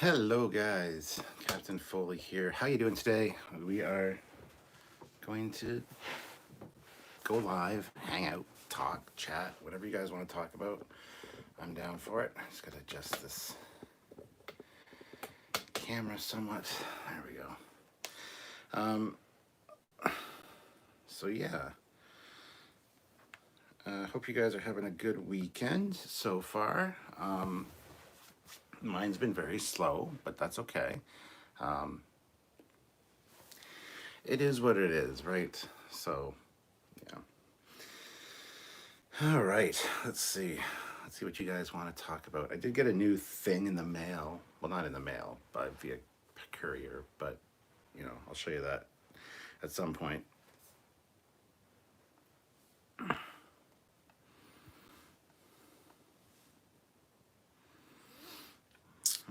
Hello guys, Captain Foley here. How you doing today? We are going to go live, hang out, talk, chat, whatever you guys want to talk about. I'm down for it. I just gotta adjust this camera somewhat. There we go. So yeah. Hope you guys are having a good weekend so far. Mine's been very slow, but that's okay. It is what it is, right? So, yeah. All right, let's see. Let's see what you guys want to talk about. I did get a new thing in the mail. Well, not in the mail, but via courier, but, I'll show you that at some point.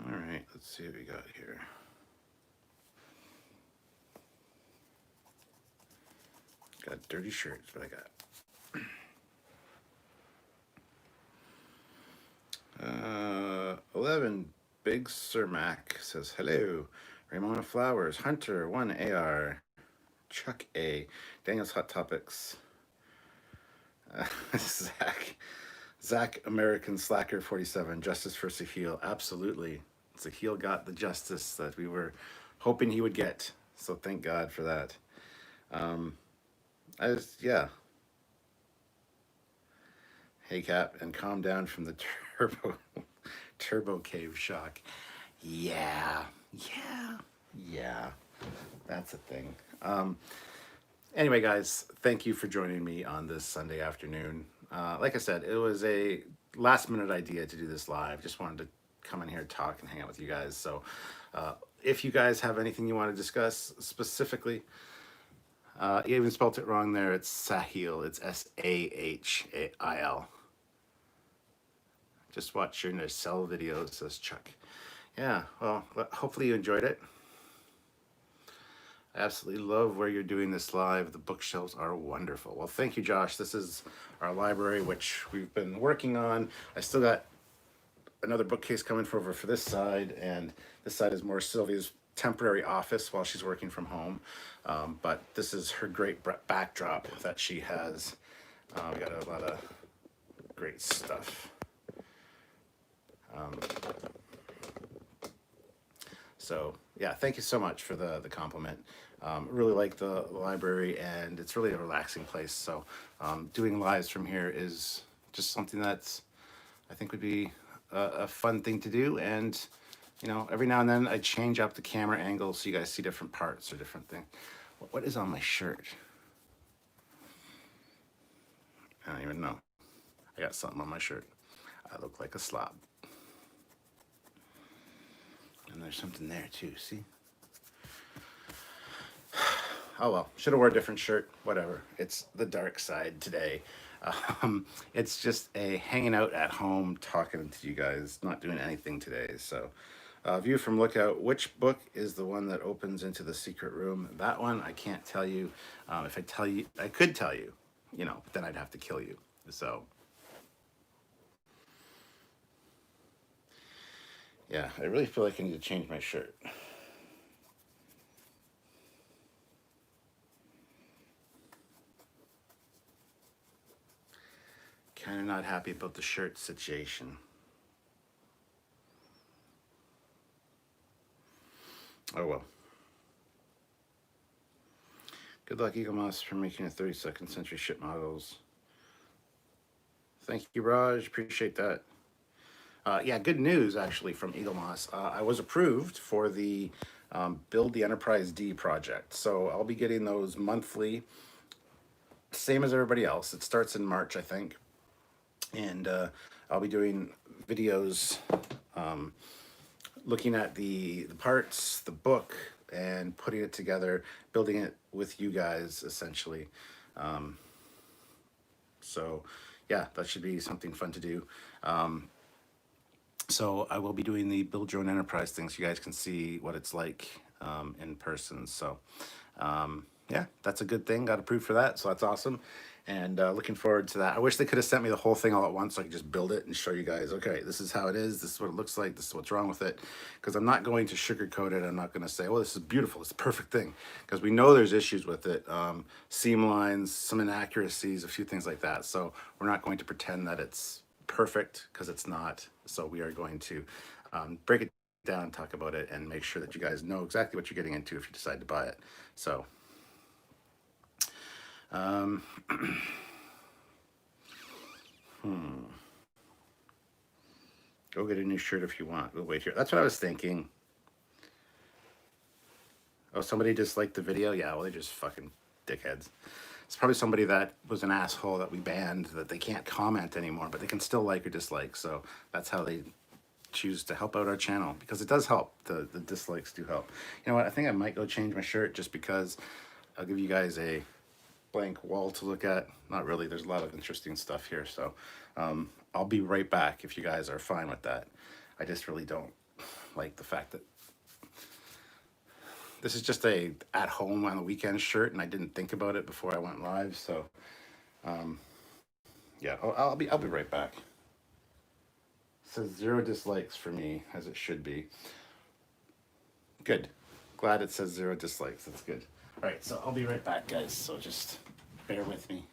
All right, let's see what we got here. Got dirty shirts, but I got 11 Big Sir Mac says hello. Ramona Flowers, Hunter 1 AR, Chuck A, Daniel's Hot Topics, Zach American Slacker 47, Justice for Sahil. Absolutely, Sahil got the justice that we were hoping he would get. So thank God for that. Yeah. Hey Cap, and calm down from the turbo cave shock. Yeah. That's a thing. Anyway, guys, thank you for joining me on this Sunday afternoon. Like I said, it was a last minute idea to do this live. Just wanted to come in here, talk, and hang out with you guys. So if you guys have anything you want to discuss specifically, you even spelled it wrong there. It's Sahil. It's Sahil. Just watch your Nacelle video, says Chuck. Yeah, well, hopefully you enjoyed it. I absolutely love where you're doing this live. The bookshelves are wonderful. Well, thank you, Josh. This is our library, which we've been working on. I still got another bookcase coming over for this side, and this side is more Sylvia's temporary office while she's working from home. But this is her great backdrop that she has. We got a lot of great stuff. So yeah, thank you so much for the compliment. Really like the library, and it's really a relaxing place. So doing lives from here is just something that's I think would be a fun thing to do. And every now and then I change up the camera angle so you guys see different parts or different things. What is on my shirt? I don't even know. I got something on my shirt. I look like a slob. And there's something there too, see? Oh well, should have wore a different shirt, whatever. It's the dark side today. It's just a hanging out at home, talking to you guys, not doing anything today. So, view from Lookout, which book is the one that opens into the secret room? That one, I can't tell you. If I tell you, I could tell you, then I'd have to kill you. So, yeah, I really feel like I need to change my shirt. Kind of not happy about the shirt situation. Oh well. Good luck, Eagle Moss, for making a 32nd century ship models. Thank you, Raj. Appreciate that. Yeah, good news actually from Eagle Moss. I was approved for the Build the Enterprise D project. So I'll be getting those monthly, same as everybody else. It starts in March, I think. And I'll be doing videos looking at the parts, the book, and putting it together, building it with you guys, essentially. So, yeah, that should be something fun to do. So I will be doing the Build Your Own Enterprise thing so you guys can see what it's like in person. So, yeah, that's a good thing. Got approved for that, so that's awesome. And looking forward to that. I wish they could have sent me the whole thing all at once so I could just build it and show you guys, okay, this is how it is, this is what it looks like, this is what's wrong with it. Because I'm not going to sugarcoat it. I'm not going to say, oh, this is beautiful, it's a perfect thing. Because we know there's issues with it. Seam lines, some inaccuracies, a few things like that. So we're not going to pretend that it's perfect, because it's not. So we are going to break it down, talk about it, and make sure that you guys know exactly what you're getting into if you decide to buy it. So go get a new shirt if you want. We'll wait here. That's what I was thinking. Oh, somebody disliked the video? Yeah, well, they just fucking dickheads. It's probably somebody that was an asshole that we banned, that they can't comment anymore, but they can still like or dislike. So that's how they choose to help out our channel, because it does help. The dislikes do help. You know what? I think I might go change my shirt, just because I'll give you guys a blank wall to look at. Not really. There's a lot of interesting stuff here. So I'll be right back if you guys are fine with that. I just really don't like the fact that this is just a at home on the weekend shirt, and I didn't think about it before I went live. So yeah, I'll be right back. It says 0 dislikes for me, as it should be. Good. Glad it says 0 dislikes. That's good. All right, so I'll be right back, guys. So just bear with me.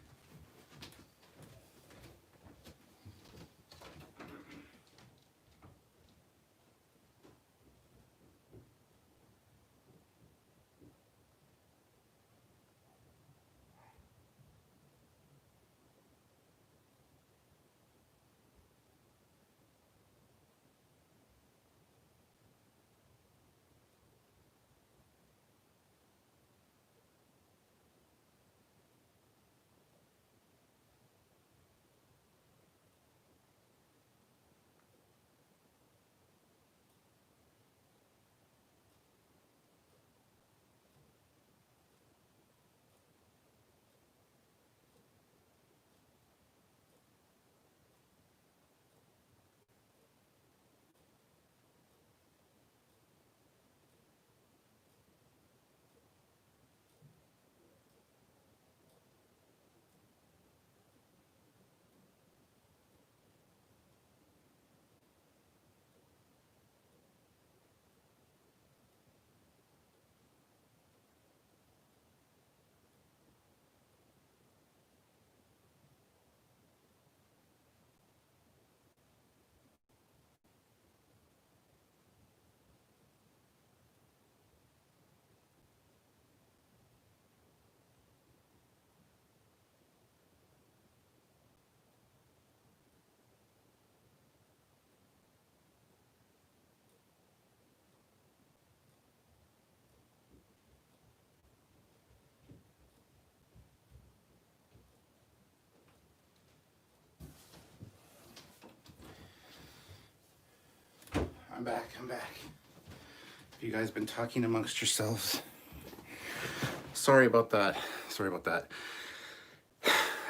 I'm back. Have you guys been talking amongst yourselves? Sorry about that.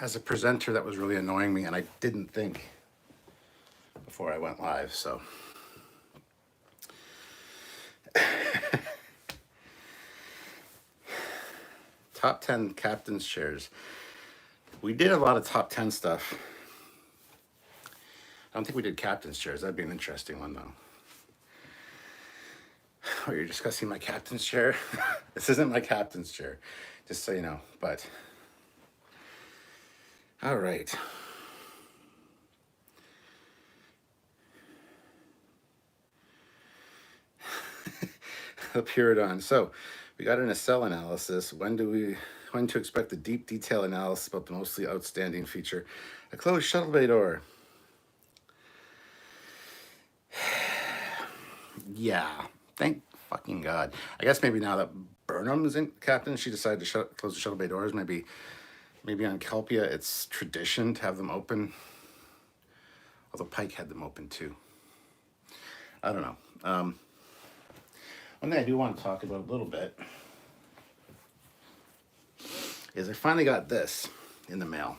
As a presenter, that was really annoying me, and I didn't think before I went live, so. Top 10 captain's chairs. We did a lot of top 10 stuff. I don't think we did captain's chairs. That'd be an interesting one, though. Oh, you're discussing my captain's chair? This isn't my captain's chair, just so you know, but. All right. Appeared on. So we got an nacelle analysis. When to expect a deep detail analysis about the mostly outstanding feature? A closed shuttle bay door. Yeah, thank fucking God. I guess maybe now that Burnham's in captain, she decided to close the shuttle bay doors. Maybe on Kelpia it's tradition to have them open. Although Pike had them open too. I don't know. One thing I do want to talk about a little bit is I finally got this in the mail.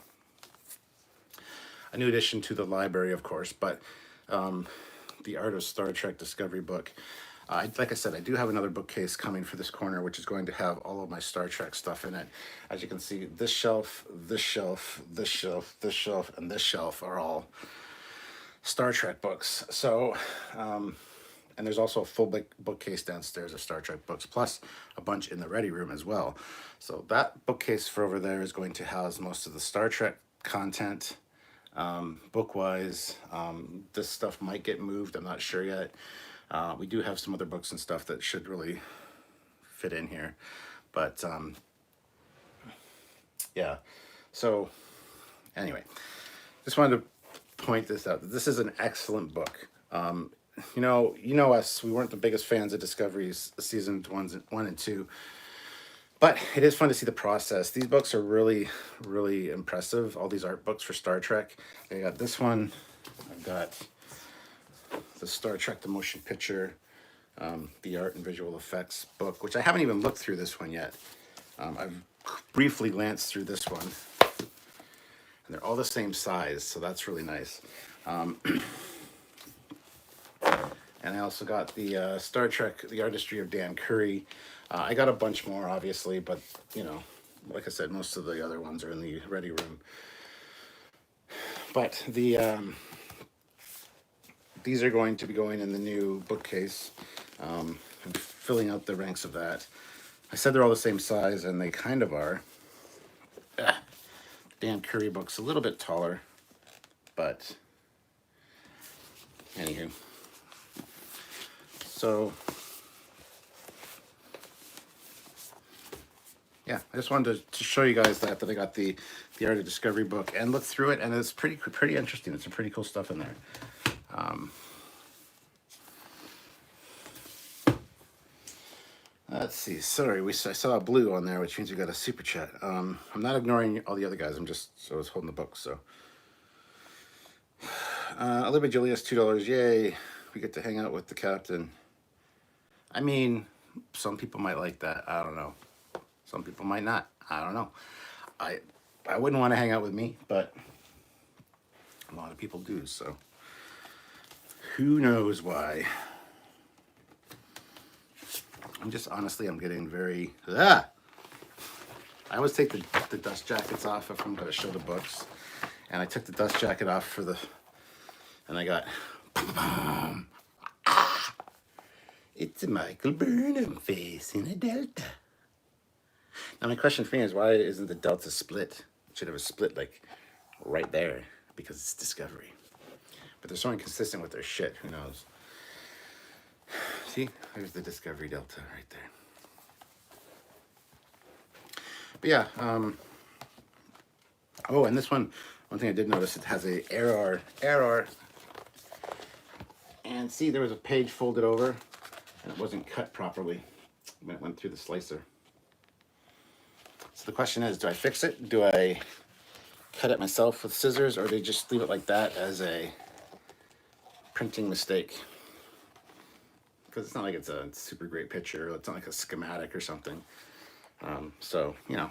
A new addition to the library, of course, but the Art of Star Trek Discovery book. Like I said, I do have another bookcase coming for this corner, which is going to have all of my Star Trek stuff in it. As you can see, this shelf, this shelf, this shelf, this shelf, and this shelf are all Star Trek books. So, and there's also a full bookcase downstairs of Star Trek books, plus a bunch in the ready room as well. So that bookcase for over there is going to house most of the Star Trek content, book-wise. This stuff might get moved, I'm not sure yet. We do have some other books and stuff that should really fit in here. But, yeah. So, anyway, just wanted to point this out. This is an excellent book. You know us, we weren't the biggest fans of Discovery's seasons 1 and 2. But it is fun to see the process. These books are really, really impressive. All these art books for Star Trek. I got this one. I've got the Star Trek The Motion Picture, the art and visual effects book, which I haven't even looked through this one yet. I've briefly glanced through this one. And they're all the same size, so that's really nice. And I also got the Star Trek, The Artistry of Dan Curry. I got a bunch more, obviously, but, you know, like I said, most of the other ones are in the ready room. But the these are going to be going in the new bookcase. I'm filling out the ranks of that. I said they're all the same size, and they kind of are. Dan Curry book's a little bit taller, but anywho. So, yeah, I just wanted to show you guys that I got the Art of Discovery book and look through it, and it's pretty interesting. It's some pretty cool stuff in there. Let's see. Sorry, I saw a blue on there, which means we got a super chat. I'm not ignoring all the other guys. I was holding the book. So, Olivia Julius, $2. Yay! We get to hang out with the captain. I mean, some people might like that. I don't know. Some people might not. I don't know. I wouldn't want to hang out with me, but a lot of people do. So, who knows why? I'm getting very, I always take the dust jackets off if I'm going to show the books. And I took the dust jacket off and I got, it's a Michael Burnham face in a Delta. Now my question for me is, why isn't the Delta split? It should have a split like right there, because it's Discovery. But they're so inconsistent with their shit, who knows? See, there's the Discovery Delta right there. But yeah, oh, and this one thing I did notice, it has a error. And see, there was a page folded over, and it wasn't cut properly when it went through the slicer. So the question is, do I fix it? Do I cut it myself with scissors, or do I just leave it like that as a printing mistake? Because it's not like it's a super great picture. It's not like a schematic or something. So, you know.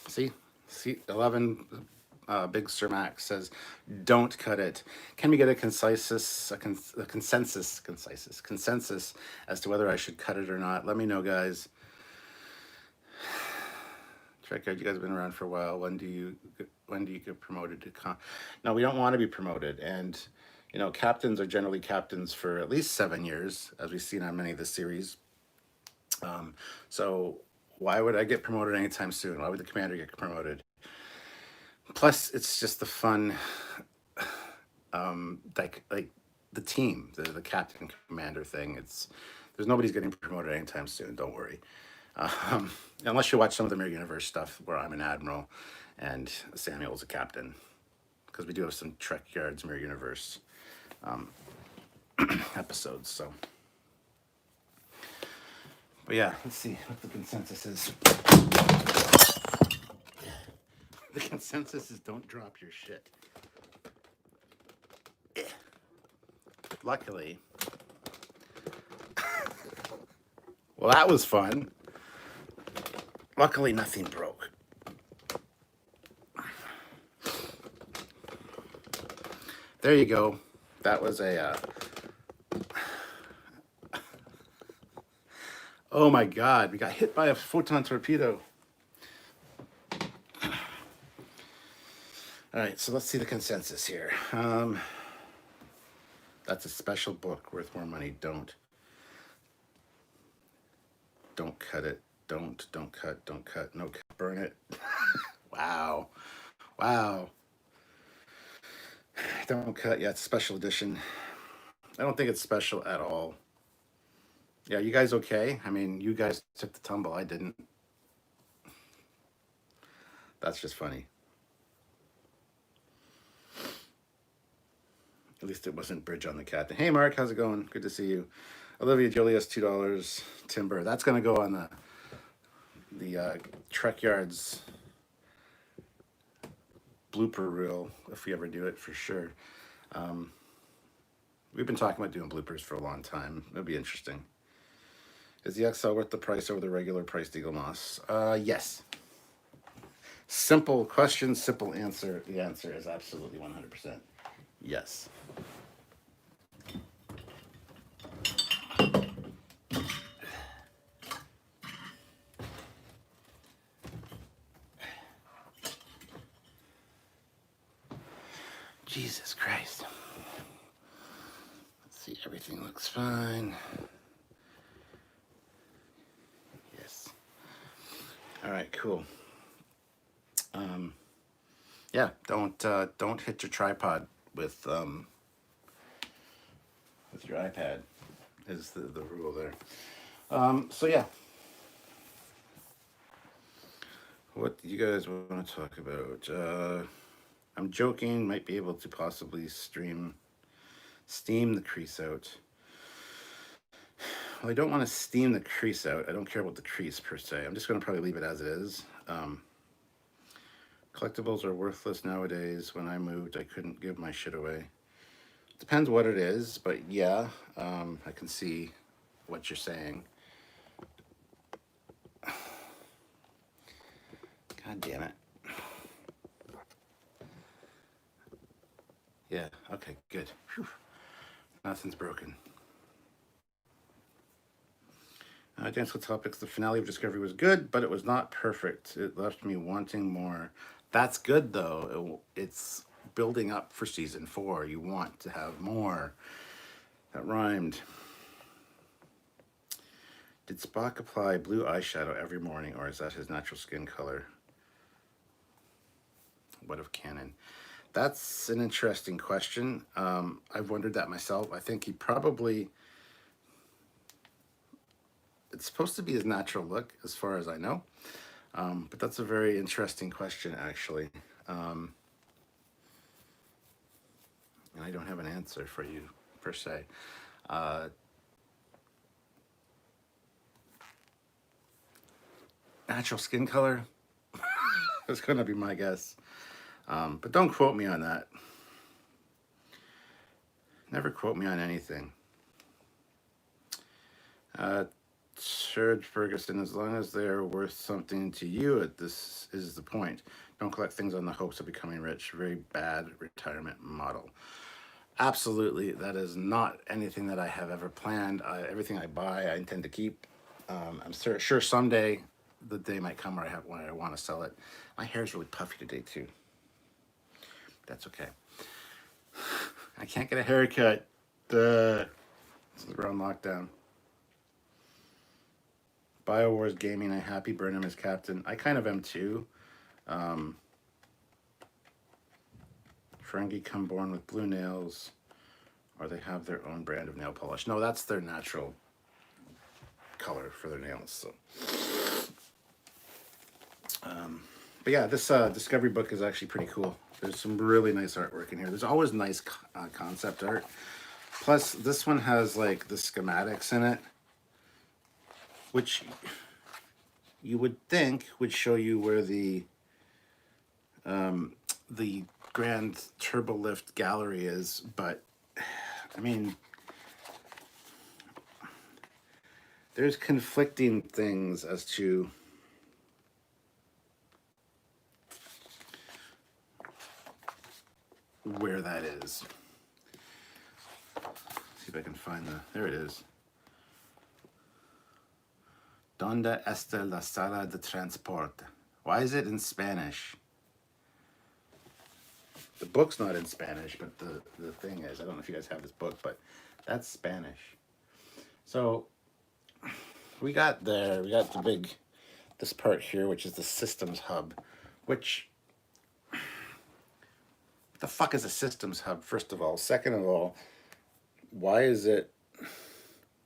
See, 11 Big Sir Max says, don't cut it. Can we get a consensus as to whether I should cut it or not? Let me know, guys. Trekyards, you guys have been around for a while. When do you get promoted to No, we don't want to be promoted. And you know, captains are generally captains for at least 7 years, as we've seen on many of the series. So why would I get promoted anytime soon? Why would the commander get promoted? Plus, it's just the fun, like the team, the captain commander thing. There's nobody's getting promoted anytime soon. Don't worry, unless you watch some of the Mirror Universe stuff where I'm an admiral and Samuel's a captain, because we do have some Trekyards Mirror Universe episodes. So, but yeah, let's see what the consensus is. The consensus is don't drop your shit. Luckily, well, that was fun. Luckily, nothing broke. There you go. That was a Oh my God, we got hit by a photon torpedo. All right, so let's see the consensus here. That's a special book worth more money. Don't cut it. Don't cut. No, burn it. Wow. Wow. Don't cut. Yeah, it's a special edition. I don't think it's special at all. Yeah, you guys okay? I mean, you guys took the tumble. I didn't. That's just funny. At least it wasn't Bridge on the Cat. Hey, Mark, how's it going? Good to see you. Olivia Julius, $2. Timber. That's going to go on the Trekyards blooper reel if we ever do it, for sure. We've been talking about doing bloopers for a long time. It'll be interesting. Is the XL worth the price over the regular priced Eagle Moss? Yes. Simple question, simple answer. The answer is absolutely 100%. Yes. Jesus Christ. Let's see, everything looks fine. Yes. All right, cool. Yeah, don't hit your tripod with your iPad is the rule there. So yeah. What do you guys want to talk about? I'm joking, might be able to possibly steam the crease out. Well, I don't want to steam the crease out. I don't care about the crease per se. I'm just going to probably leave it as it is. Collectibles are worthless nowadays. When I moved, I couldn't give my shit away. Depends what it is, but yeah, I can see what you're saying. God damn it. Yeah, okay, good. Whew. Nothing's broken. Dance with Topics, the finale of Discovery was good, but it was not perfect. It left me wanting more. That's good, though. It's building up for season 4. You want to have more. That rhymed. Did Spock apply blue eyeshadow every morning, or is that his natural skin color? What of canon? That's an interesting question. I've wondered that myself. I think he probably... It's supposed to be his natural look, as far as I know. But that's a very interesting question, actually. And I don't have an answer for you, per se. Natural skin color? That's going to be my guess. But don't quote me on that. Never quote me on anything. Serge Ferguson, as long as they're worth something to you, this is the point. Don't collect things on the hopes of becoming rich. Very bad retirement model. Absolutely, that is not anything that I have ever planned. Everything I buy, I intend to keep. I'm sure someday the day might come where I want to sell it. My hair is really puffy today too. That's okay. I can't get a haircut. This is around lockdown. BioWars Gaming, I'm happy Burnham is captain. I kind of am too. Ferengi come born with blue nails, or they have their own brand of nail polish. No, that's their natural color for their nails. So, but yeah, this Discovery book is actually pretty cool. There's some really nice artwork in here. There's always nice concept art. Plus, this one has like the schematics in it, which you would think would show you where the Grand Turbolift Gallery is, but I mean, there's conflicting things as to where that is. Let's see if I can find there it is. Donde está la sala de transporte? Why is it in Spanish? The book's not in Spanish, but the thing is, I don't know if you guys have this book, but that's Spanish. So we got the big, this part here, which is the systems hub, which, the fuck is a systems hub, first of all? Second of all, why is it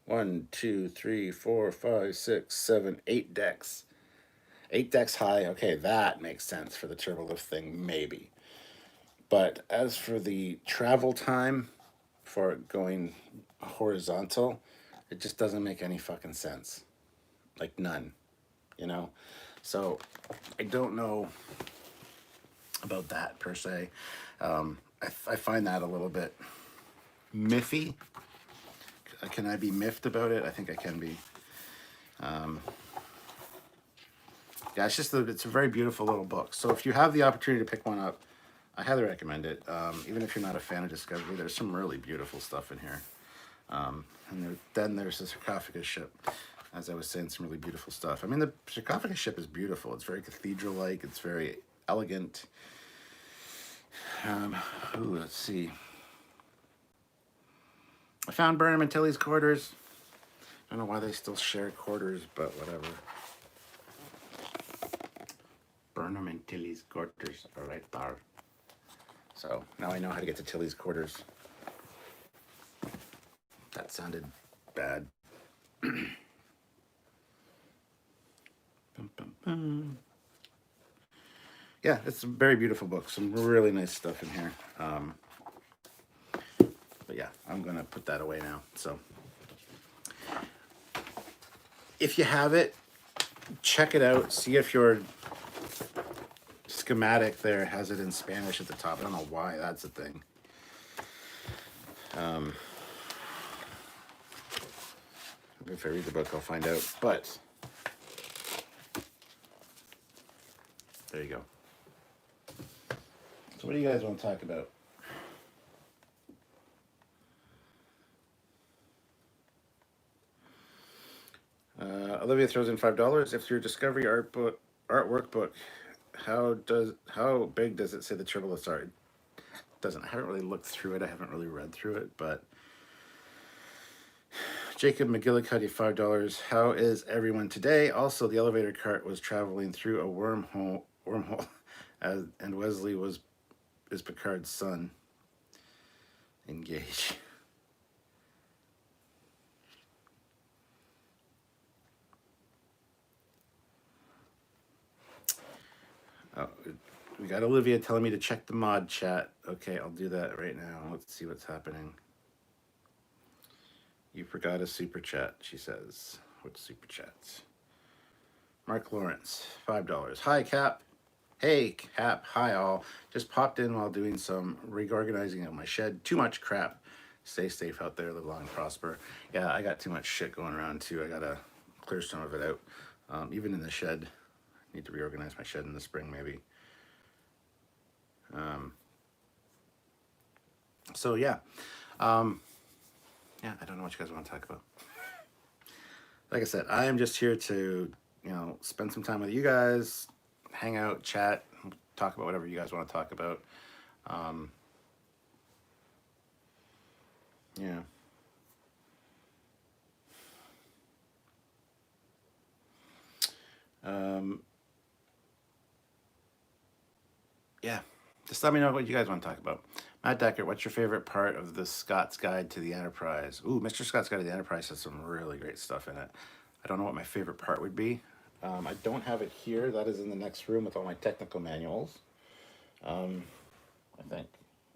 1, 2, 3, 4, 5, 6, 7, 8 decks? 8 decks high, okay, that makes sense for the turbolift thing, maybe. But as for the travel time for it going horizontal, it just doesn't make any fucking sense. Like, none, you know? So, I don't know about that, per se. I find that a little bit miffy. Can I be miffed about it? I think I can be. Yeah, it's a very beautiful little book. So if you have the opportunity to pick one up, I highly recommend it. Even if you're not a fan of Discovery, there's some really beautiful stuff in here. And then there's the sarcophagus ship. As I was saying, some really beautiful stuff. I mean, the sarcophagus ship is beautiful. It's very cathedral-like. It's very elegant. Let's see. I found Burnham and Tilly's quarters. I don't know why they still share quarters, but whatever. Burnham and Tilly's quarters are right there. So now I know how to get to Tilly's quarters. That sounded bad. Bum, bum, bum. Yeah, it's a very beautiful book. Some really nice stuff in here. But yeah, I'm going to put that away now. So if you have it, check it out. See if your schematic there has it in Spanish at the top. I don't know why that's a thing. If I read the book, I'll find out. But there you go. So what do you guys want to talk about? Olivia throws in $5. If your Discovery art workbook, how big does it say the triplets are? It doesn't. I haven't really looked through it. I haven't really read through it, but Jacob McGillicuddy, $5. How is everyone today? Also, the elevator cart was traveling through a wormhole, and Wesley is Picard's son. Engage. Oh, we got Olivia telling me to check the mod chat. Okay, I'll do that right now. Let's see what's happening. You forgot a super chat, she says. What super chats? Mark Lawrence, $5. Hi, Cap. Hey, Cap. Hi, all. Just popped in while doing some reorganizing of my shed. Too much crap. Stay safe out there. Live long and prosper. Yeah, I got too much shit going around, too. I got to clear some of it out. Even in the shed. Need to reorganize my shed in the spring, maybe. So, yeah. Yeah, I don't know what you guys want to talk about. Like I said, I am just here to, spend some time with you guys, hang out, chat, talk about whatever you guys want to talk about. Yeah. Yeah, just let me know what you guys want to talk about. Matt Deckert, what's your favorite part of the Scott's Guide to the Enterprise? Ooh, Mr. Scott's Guide to the Enterprise has some really great stuff in it. I don't know what my favorite part would be. I don't have it here. That is in the next room with all my technical manuals. I think.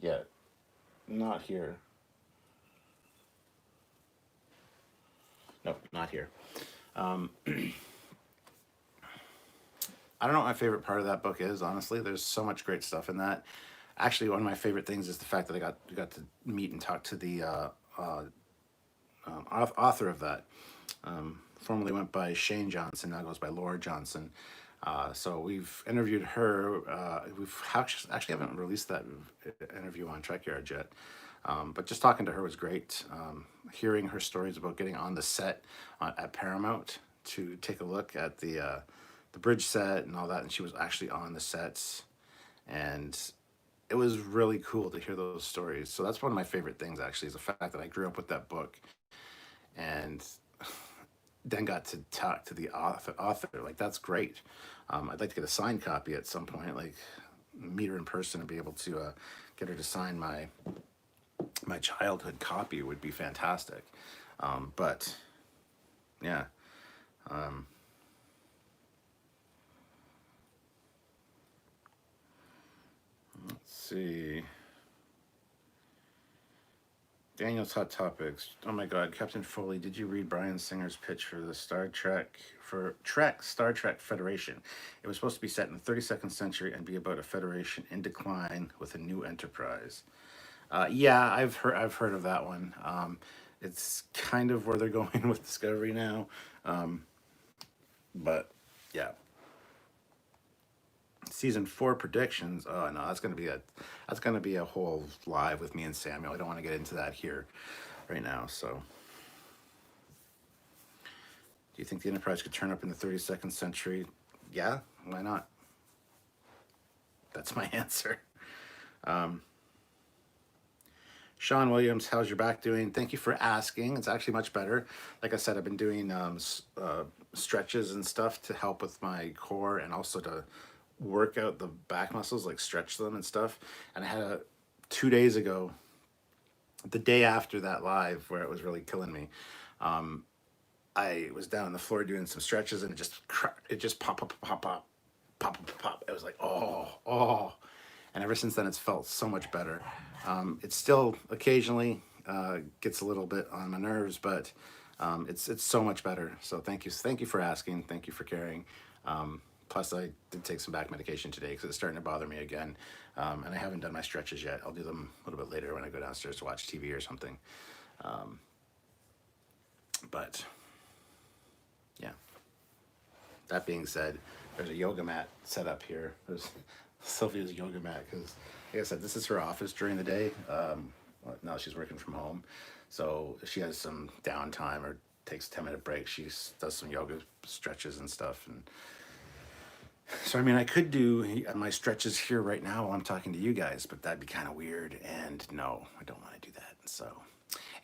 Yeah, not here. Nope, not here. I don't know what my favorite part of that book is, honestly. There's so much great stuff in that. Actually, one of my favorite things is the fact that I got to meet and talk to the author of that. Formerly went by Shane Johnson, now goes by Laura Johnson. So we've interviewed her. We've actually haven't released that interview on Trekyards yet. But just talking to her was great. Hearing her stories about getting on the set at Paramount to take a look at the bridge set and all that, and she was actually on the sets, and it was really cool to hear those stories. So that's one of my favorite things, actually, is the fact that I grew up with that book, and then got to talk to the author. Like, that's great. I'd like to get a signed copy at some point, like meet her in person and be able to get her to sign my childhood copy would be fantastic. But yeah. Let's see. Daniel's Hot Topics. Oh my God, Captain Foley, did you read Bryan Singer's pitch for the Star Trek Federation? It was supposed to be set in the 32nd century and be about a Federation in decline with a new enterprise. Yeah, I've heard of that one. It's kind of where they're going with Discovery now, but yeah. Season 4 predictions. Oh no, that's gonna be a whole live with me and Samuel. I don't want to get into that here right now. So, do you think the Enterprise could turn up in the 32nd century? Yeah, why not? That's my answer. Sean Williams, how's your back doing? Thank you for asking. It's actually much better. Like I said, I've been doing stretches and stuff to help with my core and also to work out the back muscles, like stretch them and stuff. And I had 2 days ago, the day after that live where it was really killing me. I was down on the floor doing some stretches, and it just pop. It was like, oh. And ever since then, it's felt so much better. It still occasionally gets a little bit on my nerves, but it's so much better. So thank you for asking. Thank you for caring. Plus, I did take some back medication today because it's starting to bother me again, and I haven't done my stretches yet. I'll do them a little bit later when I go downstairs to watch TV or something. But yeah. That being said, there's a yoga mat set up here. There's Sylvia's yoga mat because, like I said, this is her office during the day. Now she's working from home, so if she has some downtime or takes a 10-minute break, she does some yoga stretches and stuff. And so, I mean, I could do my stretches here right now while I'm talking to you guys, but that'd be kind of weird. And no, I don't want to do that. So,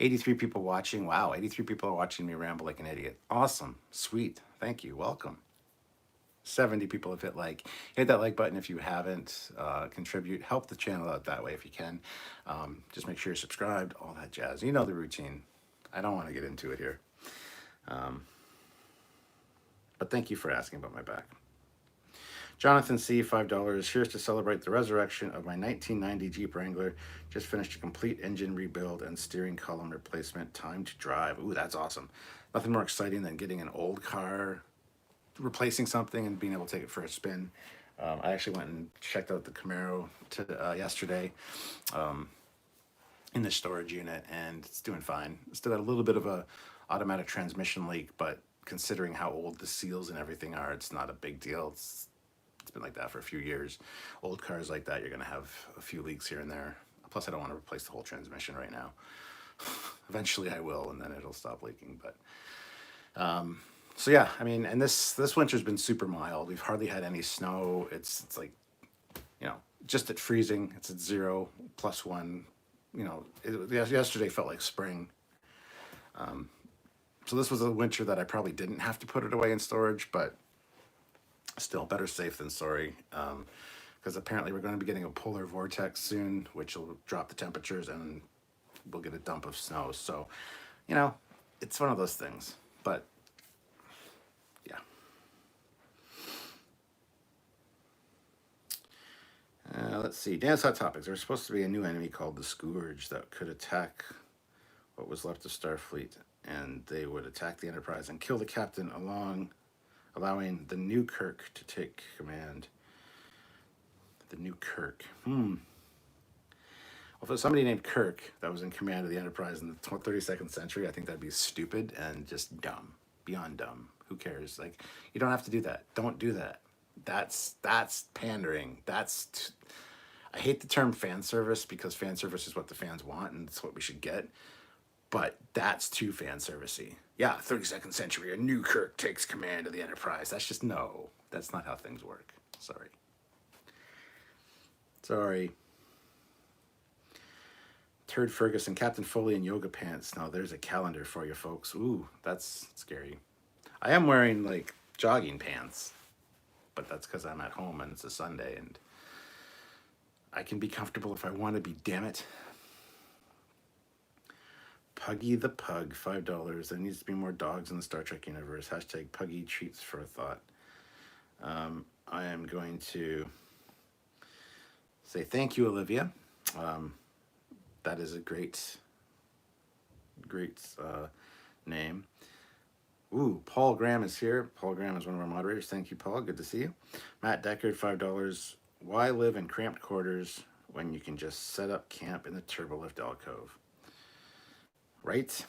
83 people watching. Wow, 83 people are watching me ramble like an idiot. Awesome. Sweet. Thank you. Welcome. 70 people have hit like. Hit that like button if you haven't. Contribute. Help the channel out that way if you can. Just make sure you're subscribed. All that jazz. You know the routine. I don't want to get into it here. But thank you for asking about my back. Jonathan C., $5. Here's to celebrate the resurrection of my 1990 Jeep Wrangler. Just finished a complete engine rebuild and steering column replacement. Time to drive. Ooh, that's awesome. Nothing more exciting than getting an old car, replacing something, and being able to take it for a spin. I actually went and checked out the Camaro yesterday in the storage unit, and it's doing fine. Still got a little bit of a automatic transmission leak, but considering how old the seals and everything are, it's not a big deal. It's been like that for a few years. Old cars like that, you're going to have a few leaks here and there. Plus, I don't want to replace the whole transmission right now. Eventually I will, and then it'll stop leaking. But so yeah, I mean, and this winter's been super mild. We've hardly had any snow. It's like, just at freezing. It's at 0, +1. Yesterday felt like spring. So this was a winter that I probably didn't have to put it away in storage, but still better safe than sorry. Because apparently we're going to be getting a polar vortex soon, which will drop the temperatures and we'll get a dump of snow. So, it's one of those things. But yeah. Let's see. Dance Hot Topics. There's supposed to be a new enemy called the Scourge that could attack what was left of Starfleet, and they would attack the Enterprise and kill the captain, allowing the new Kirk to take command. The new Kirk. Well, if it was somebody named Kirk that was in command of the Enterprise in the 32nd century, I think that'd be stupid and just dumb. Beyond dumb. Who cares? Like, you don't have to do that. Don't do that. That's pandering. I hate the term fan service because fan service is what the fans want and it's what we should get. but that's too fan servicey. Yeah, 32nd century, a new Kirk takes command of the Enterprise. That's just, no, that's not how things work. Sorry. Sorry. Turd Ferguson, Captain Foley in yoga pants. Now there's a calendar for you folks. Ooh, that's scary. I am wearing like jogging pants, but that's because I'm at home and it's a Sunday and I can be comfortable if I want to be, damn it. Puggy the Pug, $5. There needs to be more dogs in the Star Trek universe. Hashtag Puggy treats for a thought. I am going to say thank you, Olivia. That is a great name. Ooh, Paul Graham is here. Paul Graham is one of our moderators. Thank you, Paul. Good to see you. Matt Deckard, $5. Why live in cramped quarters when you can just set up camp in the Turbolift alcove? Right?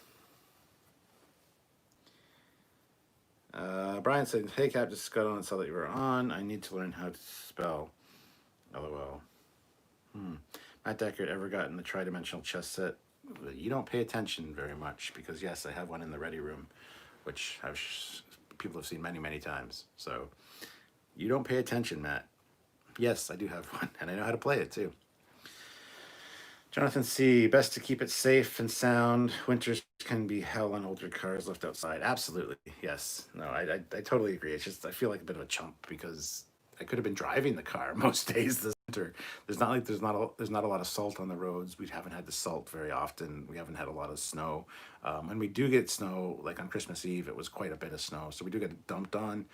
Brian said, hey, Cap, just got on and saw that you were on. I need to learn how to spell. LOL. Matt Deckard, ever gotten the tri-dimensional chess set? You don't pay attention very much because, yes, I have one in the ready room, which people have seen many, many times. So you don't pay attention, Matt. Yes, I do have one, and I know how to play it, too. Jonathan C., best to keep it safe and sound. Winters can be hell on older cars left outside. Absolutely, yes. No, I totally agree. It's just I feel like a bit of a chump because I could have been driving the car most days this winter. There's not a lot of salt on the roads. We haven't had the salt very often. We haven't had a lot of snow. When we do get snow, like on Christmas Eve, it was quite a bit of snow. So we do get it dumped on.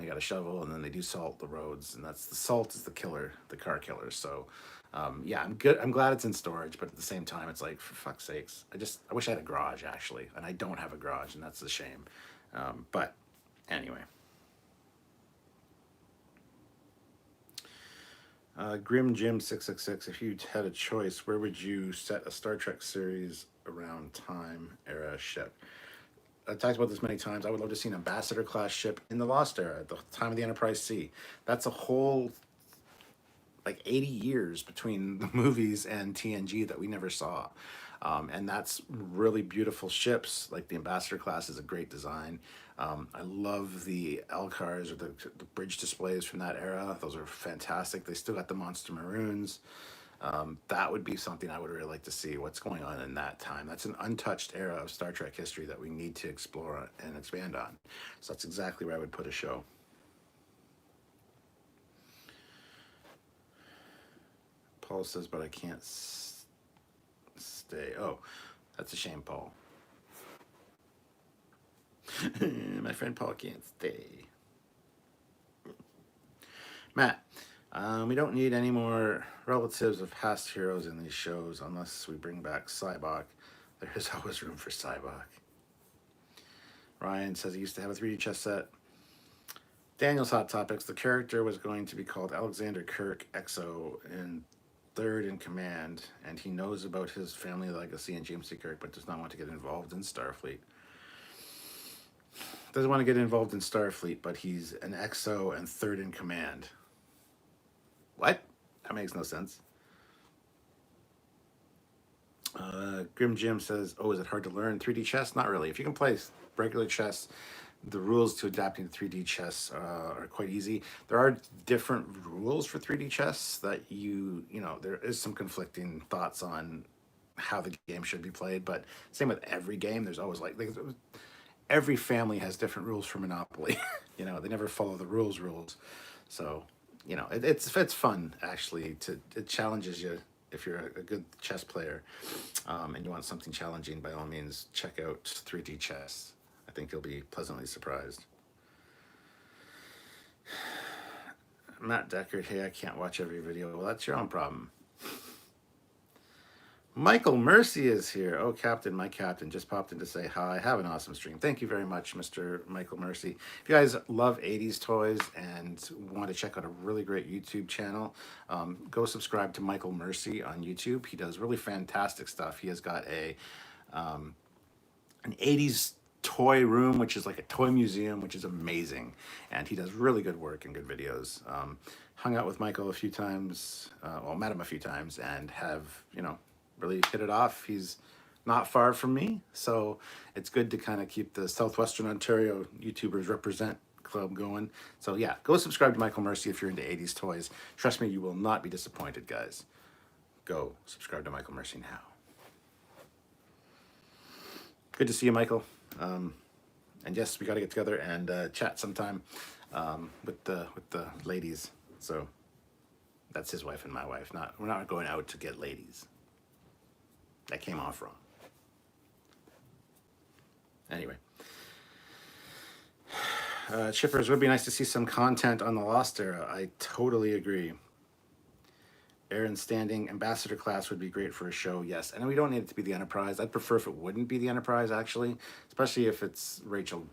You got a shovel, and then they do salt the roads, and that's the salt is the killer, the car killer. So, yeah, I'm good. I'm glad it's in storage, but at the same time, it's like for fuck's sakes, I wish I had a garage actually, and I don't have a garage, and that's a shame. But anyway, Grim Jim 666. If you had a choice, where would you set a Star Trek series around time era ship? I've talked about this many times. I would love to see an ambassador class ship in the Lost era at the time of the Enterprise C. That's a whole like 80 years between the movies and TNG that we never saw. And that's really beautiful ships. Like the ambassador class is a great design. I love the L-cars or the bridge displays from that era. Those are fantastic. They still got the monster maroons. That would be something I would really like to see. What's going on in that time? That's an untouched era of Star Trek history that we need to explore and expand on. So that's exactly where I would put a show. Paul says, but I can't stay. Oh, that's a shame, Paul. My friend Paul can't stay. Matt, we don't need any more relatives of past heroes in these shows unless we bring back Cybok. There is always room for Cybok. Ryan says he used to have a 3D chess set. Daniel's Hot Topics. The character was going to be called Alexander Kirk Exo and third in command, and he knows about his family legacy and James T. Kirk, but does not want to get involved in Starfleet. Doesn't want to get involved in Starfleet, but he's an XO and third in command. What? That makes no sense. Grim Jim says, oh, is it hard to learn 3D chess? Not really. If you can play regular chess, the rules to adapting to 3D chess are quite easy. There are different rules for 3D chess that you know, there is some conflicting thoughts on how the game should be played, but same with every game. There's always like every family has different rules for Monopoly. You know, they never follow the rules. So, you know, it's fun actually. It challenges you if you're a good chess player, and you want something challenging. By all means, check out 3D chess. I think you'll be pleasantly surprised. Matt Deckard, hey, I can't watch every video. Well, that's your own problem. Michael Mercy is here. Oh, Captain, my Captain just popped in to say hi. Have an awesome stream. Thank you very much, Mr. Michael Mercy. If you guys love 80s toys and want to check out a really great YouTube channel, go subscribe to Michael Mercy on YouTube. He does really fantastic stuff. He has got an 80s toy room, which is like a toy museum, which is amazing, and he does really good work and good videos. Hung out with Michael a few times, well, met him a few times, and have, you know, really hit it off. He's not far from me, so it's good to kind of keep the Southwestern Ontario YouTubers Represent Club going. So yeah, go subscribe to Michael Mercy if you're into 80s toys. Trust me, you will not be disappointed, guys. Go subscribe to Michael Mercy now. Good to see you, Michael. And yes, we got to get together and chat sometime with the ladies. So that's his wife and my wife. We're not going out to get ladies. That came off wrong. Anyway, Chippers, would be nice to see some content on the Lost Era. I totally agree. Aaron Standing Ambassador class would be great for a show. Yes, and we don't need it to be the Enterprise. I'd prefer if it wouldn't be the Enterprise, actually, especially if it's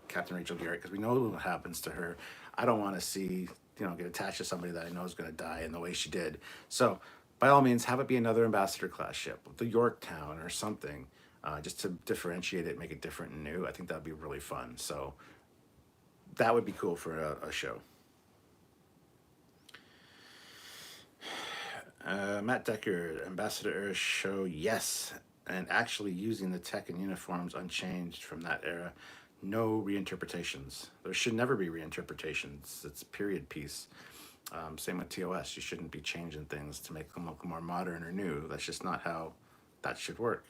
Captain Rachel Garrett, because we know what happens to her. I don't want to see, get attached to somebody that I know is going to die in the way she did. So, by all means, have it be another Ambassador class ship, the Yorktown or something, just to differentiate it, make it different and new. I think that'd be really fun. So, that would be cool for a show. Matt Decker, Ambassador Era show, yes. And actually using the tech and uniforms unchanged from that era. No reinterpretations. There should never be reinterpretations. It's a period piece. Same with TOS. You shouldn't be changing things to make them look more modern or new. That's just not how that should work.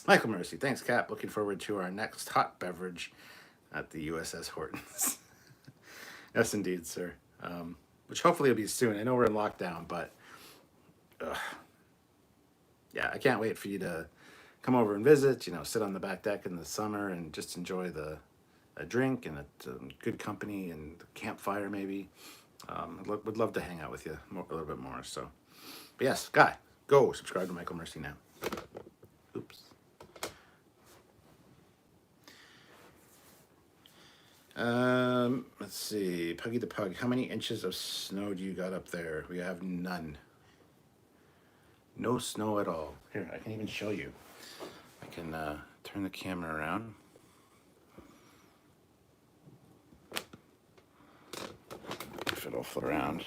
Michael Mercy, thanks, Cap. Looking forward to our next hot beverage at the USS Hortons. Yes, indeed, sir. Which hopefully will be soon. I know we're in lockdown, but yeah, I can't wait for you to come over and visit. Sit on the back deck in the summer and just enjoy a drink and a good company and campfire maybe. Would love to hang out with you a little bit more. So, but yes, Guy, go subscribe to Michael Mercy now. Oops. Let's see. Puggy the Pug, how many inches of snow do you got up there? We have none. No snow at all. Here, I can even show you. I can turn the camera around. If it'll flip around.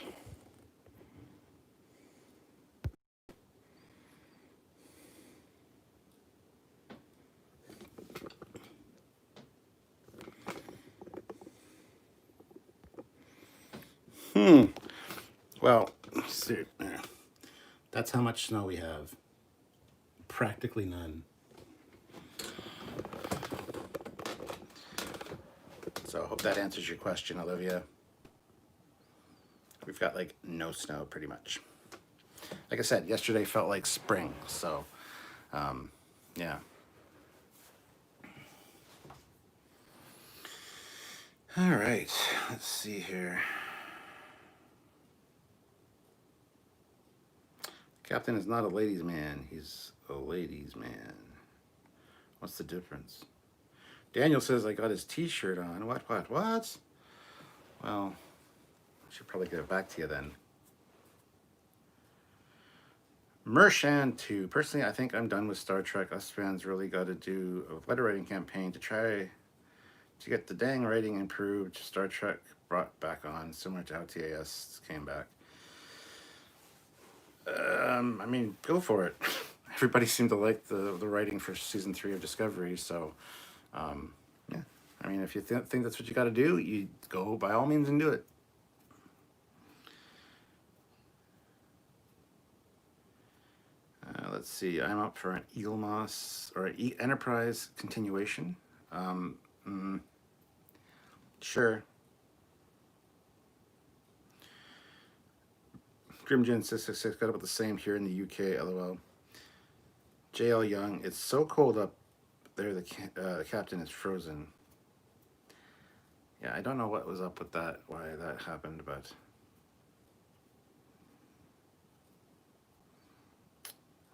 Well, see, that's how much snow we have. Practically none. So I hope that answers your question, Olivia. We've got like no snow pretty much. Like I said, yesterday felt like spring. So, yeah. All right, let's see here. Captain is not a ladies' man. He's a ladies' man. What's the difference? Daniel says I got his t-shirt on. What? Well, I should probably get it back to you then. Mershan 2. Personally, I think I'm done with Star Trek. Us fans really got to do a letter writing campaign to try to get the dang writing improved. Star Trek brought back on, similar to how TAS came back. I mean, go for it. Everybody seemed to like the writing for season 3 of Discovery, so yeah. I mean, if you think that's what you got to do, you go by all means and do it. Let's see. I'm up for an Elmos or an Enterprise continuation. Sure. Grimgen666 got about the same here in the UK, lol. JL Young, it's so cold up there, the captain is frozen. Yeah, I don't know what was up with that, why that happened, but...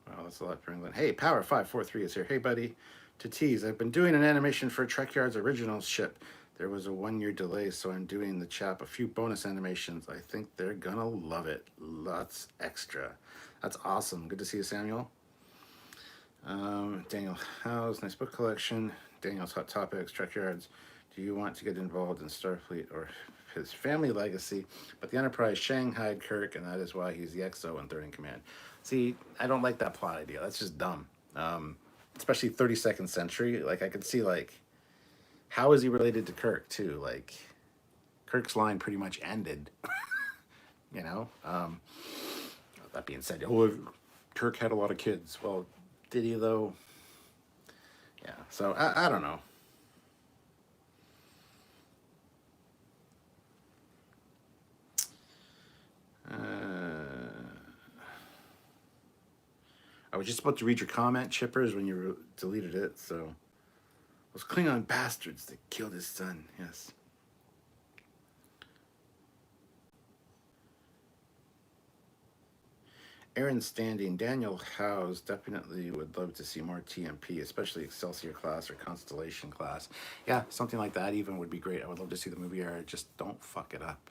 Wow, that's a lot for England. Hey, Power543 is here. Hey, buddy. To tease, I've been doing an animation for Trekyards Originals ship. There was a 1-year delay, so I'm doing the chap a few bonus animations. I think they're gonna love it. Lots extra. That's awesome. Good to see you, Samuel. Daniel House, nice book collection. Daniel's Hot Topics, Trekyards. Do you want to get involved in Starfleet or his family legacy? But the Enterprise shanghaied Kirk, and that is why he's the XO and third in command. See, I don't like that plot idea. That's just dumb. Especially 32nd century. Like, I could see, like, how is he related to Kirk, too? Like, Kirk's line pretty much ended, you know? That being said, oh, Kirk had a lot of kids. Well, did he, though? Yeah, so I don't know. I was just about to read your comment, Chippers, when you deleted it, so. Those Klingon bastards that killed his son, yes. Aaron Standing, Daniel Howes definitely would love to see more TMP, especially Excelsior class or Constellation class. Yeah, something like that even would be great. I would love to see the movie era. Just don't fuck it up.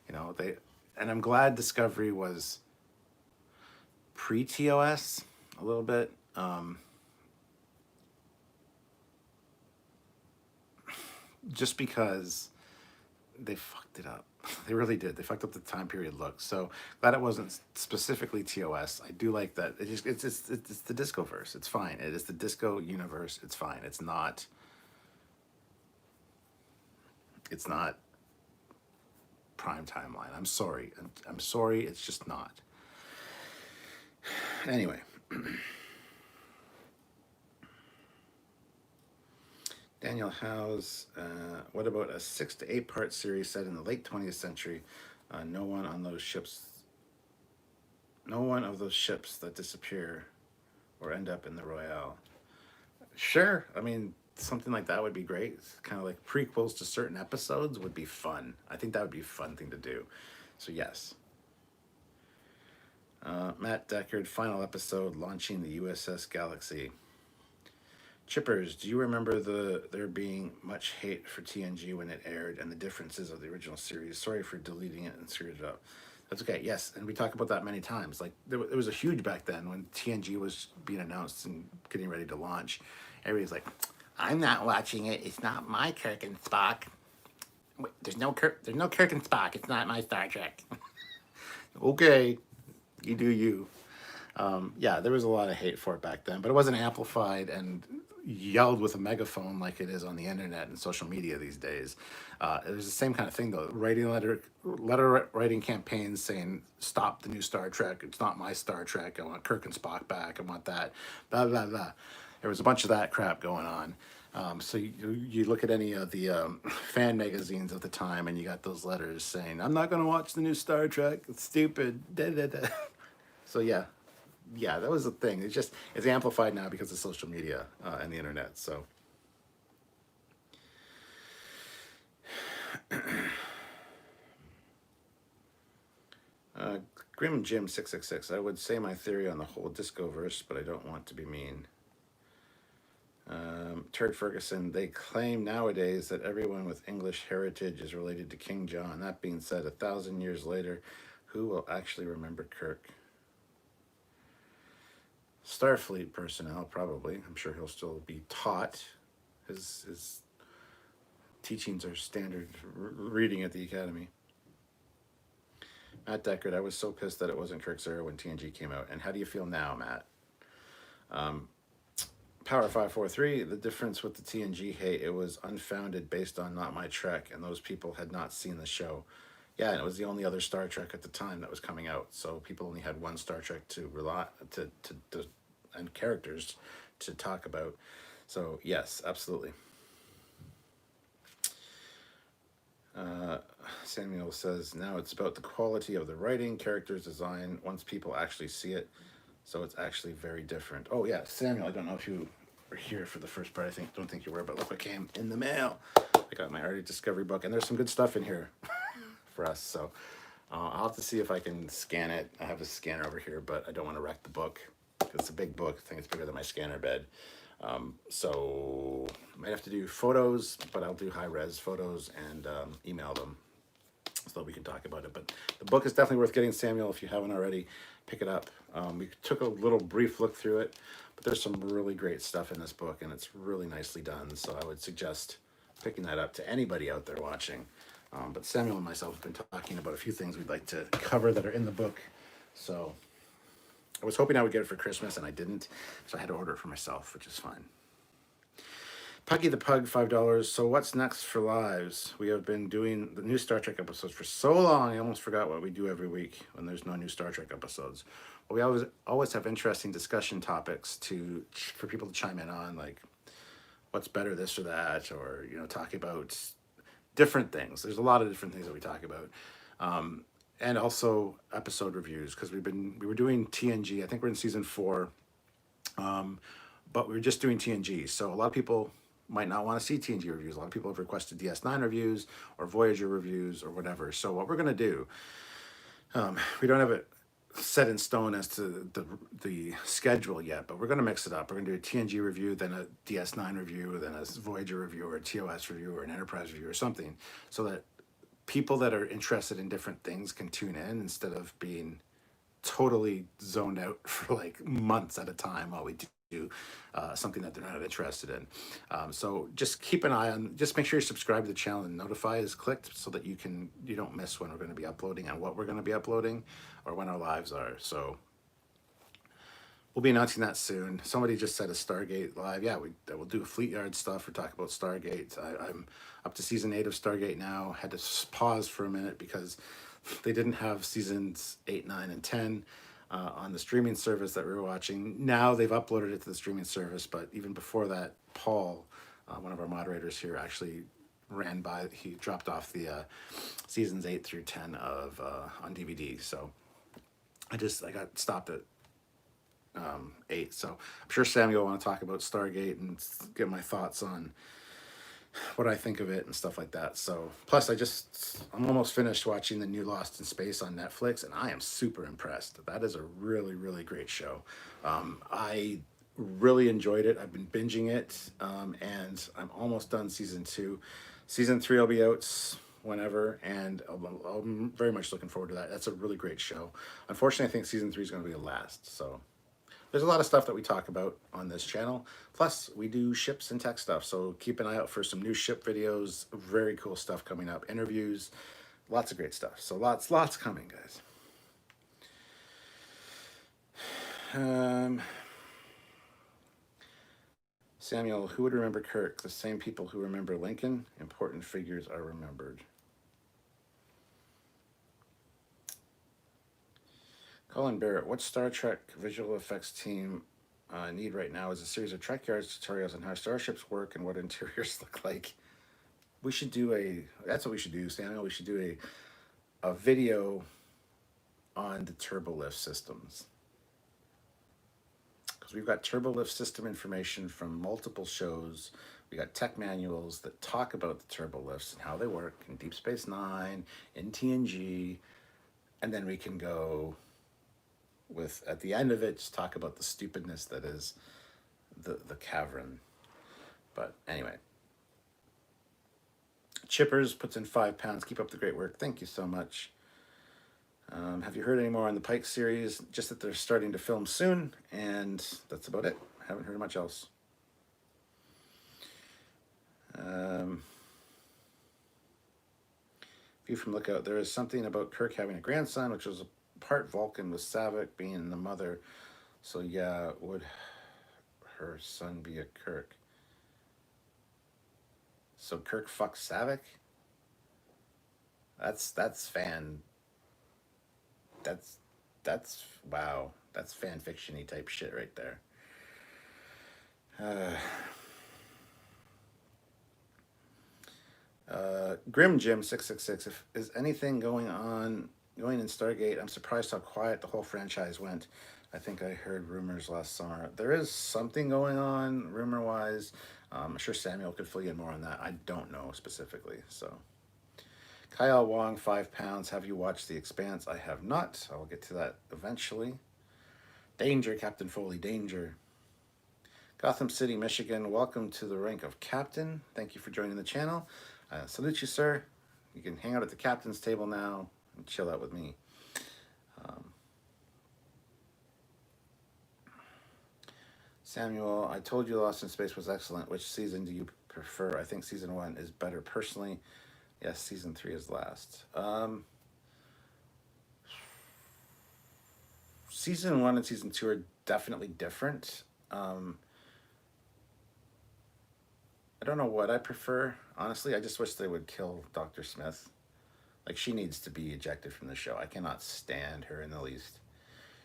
You know, and I'm glad Discovery was pre-TOS a little bit. Just because they fucked it up. They really did. They fucked up the time period look. So glad it wasn't specifically TOS. I do like that. It's the disco verse. It's fine. It is the disco universe. It's fine. It's not prime timeline. I'm sorry. I'm sorry. It's just not. Anyway. Daniel Howes, what about a 6 to 8 part series set in the late 20th century? No one of those ships that disappear or end up in the Royale. Sure, I mean, something like that would be great. It's kind of like prequels to certain episodes would be fun. I think that would be a fun thing to do. So yes. Matt Deckard, final episode, launching the USS Galaxy. Chippers, do you remember there being much hate for TNG when it aired and the differences of the original series? Sorry for deleting it and screwed it up. That's okay, yes, and we talk about that many times. Like, it was a huge back then when TNG was being announced and getting ready to launch. Everybody's like, I'm not watching it. It's not my Kirk and Spock. Wait, there's no Kirk and Spock. It's not my Star Trek. Okay, you do you. Yeah, there was a lot of hate for it back then, but it wasn't amplified and yelled with a megaphone like it is on the internet and social media these days. It was the same kind of thing though. Letter writing campaigns saying, "Stop the new Star Trek. It's not my Star Trek. I want Kirk and Spock back. I want that." Blah blah blah. There was a bunch of that crap going on. So you look at any of the fan magazines of the time, and you got those letters saying, "I'm not going to watch the new Star Trek. It's stupid." Da, da, da. So yeah, that was the thing. It's amplified now because of social media and the internet. So Grim Jim 666. I would say my theory on the whole disco verse, but I don't want to be mean. Turd Ferguson, they claim nowadays that everyone with English heritage is related to King John. That being said, 1,000 years later, who will actually remember Kirk? Starfleet personnel, probably. I'm sure he'll still be taught. His teachings are standard reading at the academy. Matt Deckard, I was so pissed that it wasn't Kirk's era when TNG came out. And how do you feel now, Matt? Power 543, the difference with the TNG hate, it was unfounded based on Not My Trek, and those people had not seen the show. Yeah, and it was the only other Star Trek at the time that was coming out, so people only had one Star Trek to rely to and characters to talk about. So yes, absolutely. Samuel says, now it's about the quality of the writing, characters, design, once people actually see it. So it's actually very different. Oh yeah, Samuel, I don't know if you were here for the first part. Don't think you were, but look what came in the mail. I got my Art Discovery book, and there's some good stuff in here for us. So I'll have to see if I can scan it. I have a scanner over here, but I don't want to wreck the book. It's a big book. I think it's bigger than my scanner bed. So I might have to do photos, but I'll do high res photos and email them so that we can talk about it. But the book is definitely worth getting, Samuel. If you haven't already, pick it up. We took a little brief look through it, but there's some really great stuff in this book, and it's really nicely done. So I would suggest picking that up to anybody out there watching. But Samuel and myself have been talking about a few things we'd like to cover that are in the book. So I was hoping I would get it for Christmas, and I didn't. So I had to order it for myself, which is fine. Puggy the Pug, $5. So what's next for lives? We have been doing the new Star Trek episodes for so long, I almost forgot what we do every week when there's no new Star Trek episodes. Well, we always have interesting discussion topics for people to chime in on, like what's better, this or that, or talk about different things. There's a lot of different things that we talk about, and also episode reviews, because we were doing TNG. I think we're in season 4, but we were just doing TNG. So a lot of people might not want to see TNG reviews. A lot of people have requested DS9 reviews or Voyager reviews or whatever. So what we're going to do, we don't have it set in stone as to the schedule yet, but we're going to mix it up. We're going to do a TNG review, then a DS9 review, then a Voyager review, or a TOS review, or an Enterprise review, or something, so that people that are interested in different things can tune in instead of being totally zoned out for like months at a time while we do something that they're not interested in. So just keep an eye on, just make sure you subscribe to the channel and notify is clicked so that you don't miss when we're going to be uploading and what we're going to be uploading or when our lives are. So we'll be announcing that soon. Somebody just said a Stargate live. Yeah, we'll do Fleetyard stuff. We're talking about Stargate. I'm up to season 8 of Stargate now. Had to pause for a minute because they didn't have seasons 8, 9, and 10 on the streaming service that we were watching. Now they've uploaded it to the streaming service, but even before that, Paul, one of our moderators here, actually he dropped off the seasons 8 through 10 of on DVD. So I got stopped at 8. So I'm sure Samuel will want to talk about Stargate and get my thoughts on what I think of it and stuff like that. So plus I'm almost finished watching the new Lost in Space on Netflix, and I am super impressed. That is a really, really great show. I really enjoyed it. I've been binging it, and I'm almost done season 2. Season 3 will be out whenever, and I'm very much looking forward to that. That's a really great show. Unfortunately, I think season 3 is going to be the last. So there's a lot of stuff that we talk about on this channel. Plus, we do ships and tech stuff, so keep an eye out for some new ship videos. Very cool stuff coming up. Interviews, lots of great stuff. So lots coming, guys. Samuel, who would remember Kirk? The same people who remember Lincoln. Important figures are remembered. Colin Barrett, what Star Trek visual effects team need right now is a series of Trekyards tutorials on how starships work and what interiors look like. We should do that's what we should do, Samuel. We should do a video on the turbolift systems. Because we've got turbolift system information from multiple shows. We got tech manuals that talk about the turbolifts and how they work in Deep Space Nine, in TNG, and then we can go at the end of it, just talk about the stupidness that is the cavern. But anyway, Chippers puts in £5. Keep up the great work. Thank you so much. Have you heard any more on the Pike series? Just that they're starting to film soon, and that's about it. Haven't heard much else. View from Lookout. There is something about Kirk having a grandson, which was part Vulcan with Saavik being the mother. So yeah, would her son be a Kirk? So Kirk fucks Saavik? That's wow. That's fan fiction-y type shit right there. Grim Jim 666. If is anything going in Stargate, I'm surprised how quiet the whole franchise went. I think I heard rumors last summer. There is something going on rumor-wise. I'm sure Samuel could fill you in more on that. I don't know specifically. So, Kyle Wong, £5. Have you watched The Expanse? I have not. I will get to that eventually. Danger, Captain Foley, danger. Gotham City, Michigan. Welcome to the rank of Captain. Thank you for joining the channel. Salute you, sir. You can hang out at the captain's table now and chill out with me. Samuel, I told you Lost in Space was excellent. Which season do you prefer. I think season 1 is better personally. Yes, season 3 is last. Season 1 and season 2 are definitely different. I don't know what I prefer, honestly. I just wish they would kill Dr. Smith. Like, she needs to be ejected from the show. I cannot stand her in the least.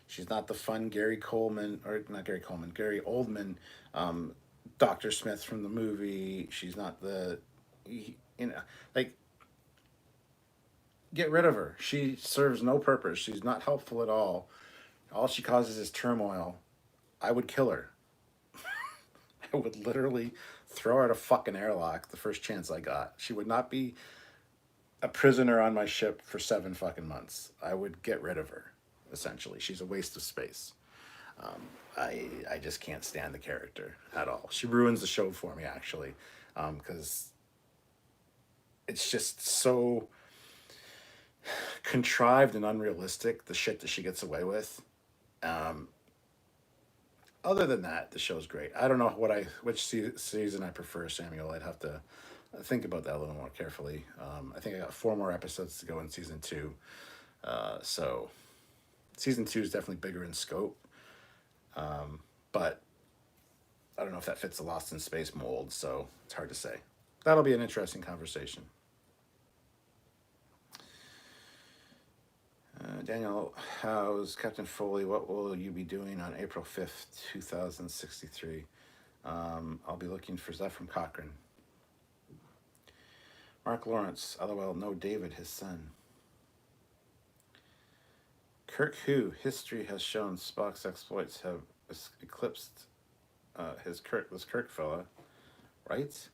She's not the fun Gary Coleman, or not Gary Coleman, Gary Oldman, Dr. Smith from the movie. She's not the, like, get rid of her. She serves no purpose. She's not helpful at all. All she causes is turmoil. I would kill her. I would literally throw her at a fucking airlock the first chance I got. She would not be a prisoner on my ship for 7 fucking months. I would get rid of her, essentially. She's a waste of space. I just can't stand the character at all. She ruins the show for me, actually, because it's just so contrived and unrealistic, the shit that she gets away with. Other than that, the show's great. I don't know which season I prefer, Samuel. I'd have to think about that a little more carefully. I think I got 4 more episodes to go in season 2. So season 2 is definitely bigger in scope. But I don't know if that fits the Lost in Space mold, so it's hard to say. That'll be an interesting conversation. Daniel, how's Captain Foley? What will you be doing on April 5th, 2063? I'll be looking for that from Cochrane. Mark Lawrence, LOL, no David, his son. Kirk who? History has shown Spock's exploits have eclipsed this Kirk fella, right?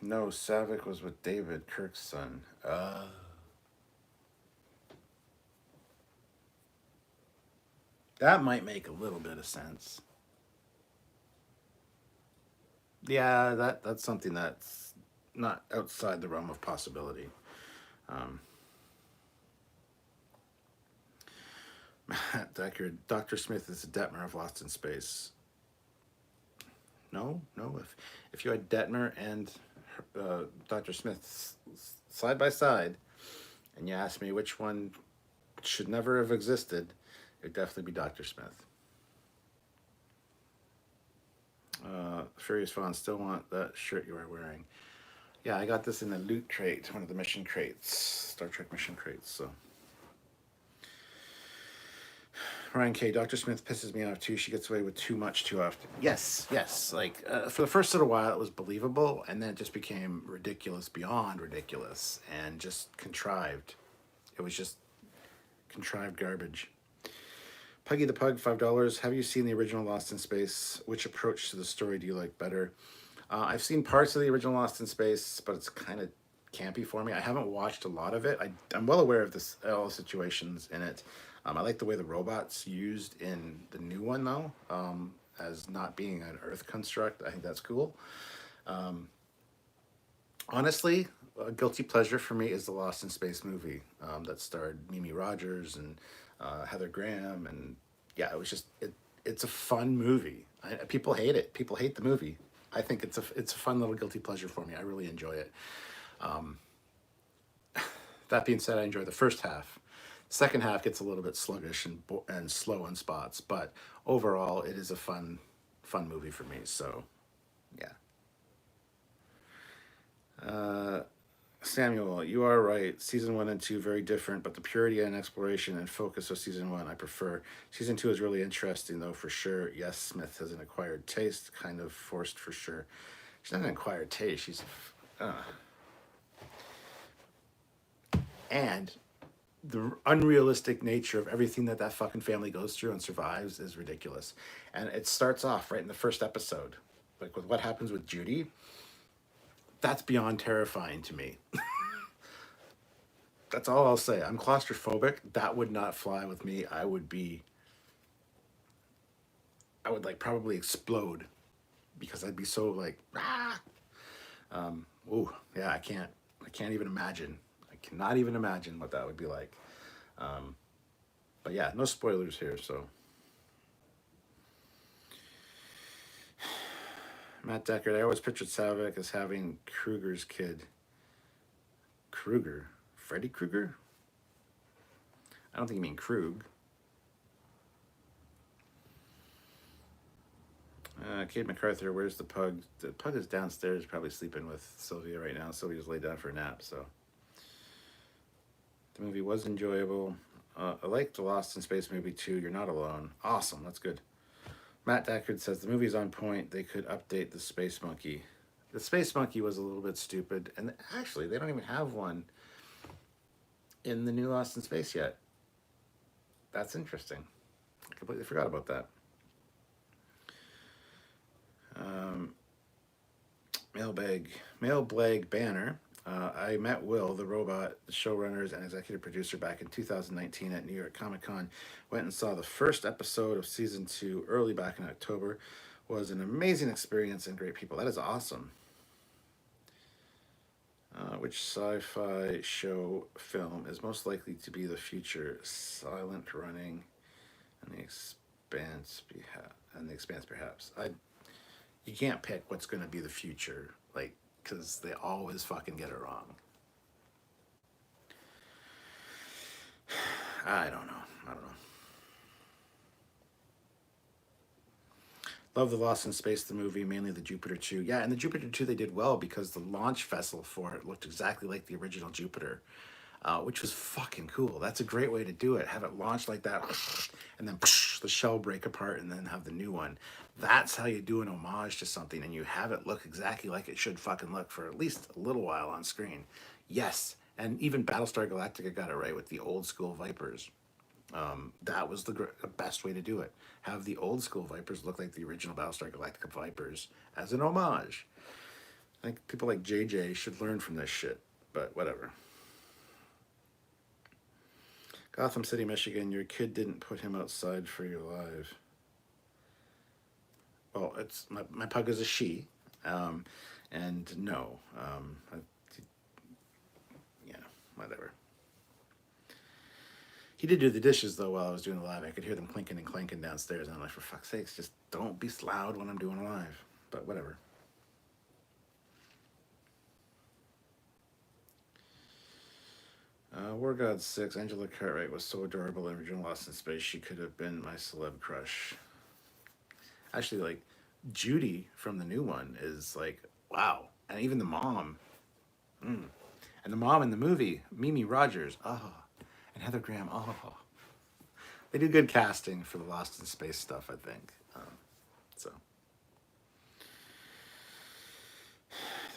No, Savick was with David, Kirk's son. That might make a little bit of sense. Yeah, that's something that's not outside the realm of possibility. Matt Deckard, Dr. Smith is a Detmer of Lost in Space. No. If you had Detmer and Dr. Smith side by side, and you asked me which one should never have existed, it would definitely be Dr. Smith. Furious Fawn, still want that shirt you are wearing. Yeah, I got this in the loot crate, one of the mission crates, Star Trek mission crates, so. Ryan K. Dr. Smith pisses me off too. She gets away with too much too often. Yes. Like, for the first little while, it was believable, and then it just became ridiculous beyond ridiculous and just contrived. It was just contrived garbage. Puggy the Pug, $5. Have you seen the original Lost in Space? Which approach to the story do you like better? I've seen parts of the original Lost in Space, but it's kind of campy for me. I haven't watched a lot of it. I'm well aware of all the situations in it. I like the way the robot's used in the new one, though, as not being an Earth construct. I think that's cool. Honestly, a guilty pleasure for me is the Lost in Space movie that starred Mimi Rogers and Heather Graham, and yeah, it was just it's a fun movie. People hate it. People hate the movie. I think it's a fun little guilty pleasure for me. I really enjoy it. That being said, I enjoy the first half. Second half gets a little bit sluggish and slow in spots, but overall, it is a fun movie for me. So, yeah. Samuel, you are right. Season 1 and 2 very different, but the purity and exploration and focus of season 1 I prefer. Season 2 is really interesting, though, for sure. Yes, Smith has an acquired taste, kind of forced for sure. She's not an acquired taste. She's and the unrealistic nature of everything that fucking family goes through and survives is ridiculous. And it starts off right in the first episode, like with what happens with Judy. That's beyond terrifying to me. That's all I'll say. I'm claustrophobic. That would not fly with me. I would like probably explode because I'd be so like, ah. Yeah, I can't even imagine. I cannot even imagine what that would be like. But yeah, no spoilers here, so. Matt Deckard, I always pictured Savick as having Kruger's kid. Kruger? Freddy Krueger? I don't think you mean Krug. Kate MacArthur, where's the pug? The pug is downstairs, probably sleeping with Sylvia right now. Sylvia's laid down for a nap, so. The movie was enjoyable. I liked the Lost in Space movie too. You're not alone. Awesome, that's good. Matt Deckard says the movie's on point. They could update the Space Monkey. The Space Monkey was a little bit stupid, and actually, they don't even have one in the new Lost in Space yet. That's interesting. I completely forgot about that. Mailbag Banner. I met Will, the robot, the showrunners, and executive producer back in 2019 at New York Comic Con. Went and saw the first episode of season 2 early back in October. Was an amazing experience and great people. That is awesome. Which sci-fi show film is most likely to be the future? Silent Running and The Expanse, perhaps. You can't pick what's going to be the future, like, because they always fucking get it wrong. I don't know. Love the Lost in Space, the movie, mainly the Jupiter 2. Yeah, and the Jupiter 2 they did well because the launch vessel for it looked exactly like the original Jupiter, which was fucking cool. That's a great way to do it. Have it launch like that, and then the shell break apart, and then have the new one. That's how you do an homage to something, and you have it look exactly like it should fucking look for at least a little while on screen. Yes, and even Battlestar Galactica got it right with the old school Vipers. That was the best way to do it. Have the old school Vipers look like the original Battlestar Galactica Vipers as an homage. I think people like JJ should learn from this shit, but whatever. Gotham City, Michigan, your kid didn't put him outside for your live. Well, it's my pug is a she, and no, yeah, whatever. He did do the dishes, though, while I was doing the live. I could hear them clinking and clanking downstairs, and I'm like, for fuck's sakes, just don't be loud when I'm doing a live. But whatever. War God 6, Angela Cartwright was so adorable in original Lost in Space, she could have been my celeb crush. Actually, like, Judy from the new one is like, wow. And even the mom. And the mom in the movie, Mimi Rogers, and Heather Graham, They do good casting for the Lost in Space stuff, I think. So.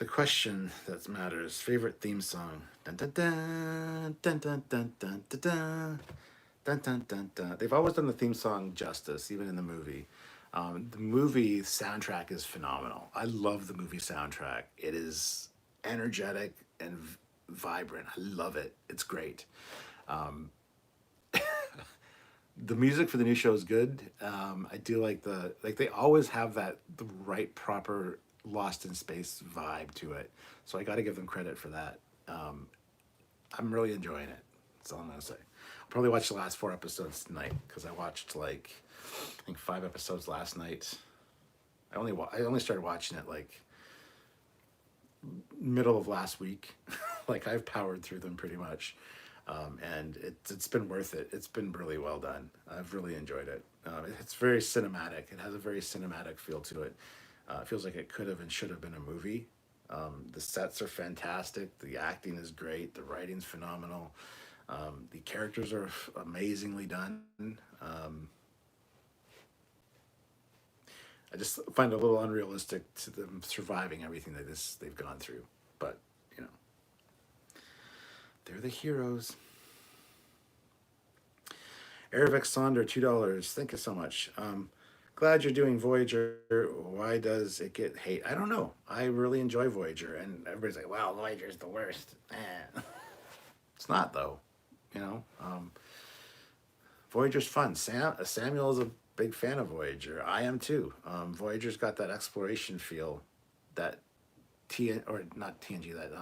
The question that matters, favorite theme song. Dun dun dun, dun dun dun dun dun dun. Dun, dun, dun, dun. They've always done the theme song justice, even in the movie. The movie soundtrack is phenomenal. I love the movie soundtrack. It is energetic and vibrant. I love it. It's great. The music for the new show is good. I do like they always have the right proper Lost in Space vibe to it. So I got to give them credit for that. I'm really enjoying it. That's all I'm gonna say. I'll probably watch the last 4 episodes tonight because I watched I think 5 episodes last night. I only started watching it like middle of last week. Like I've powered through them pretty much. And it's been worth it. It's been really well done. I've really enjoyed it. It's very cinematic. It has a very cinematic feel to it. It feels like it could have and should have been a movie. The sets are fantastic. The acting is great. The writing's phenomenal. The characters are amazingly done. I just find it a little unrealistic to them surviving everything they've gone through. But, they're the heroes. Eric Sonder, $2. Thank you so much. Glad you're doing Voyager. Why does it get hate? I don't know. I really enjoy Voyager, and everybody's like, "Well, Voyager's the worst." It's not though. Voyager's fun. Samuel is a big fan of Voyager. I am too. Voyager's got that exploration feel that or not TNG, that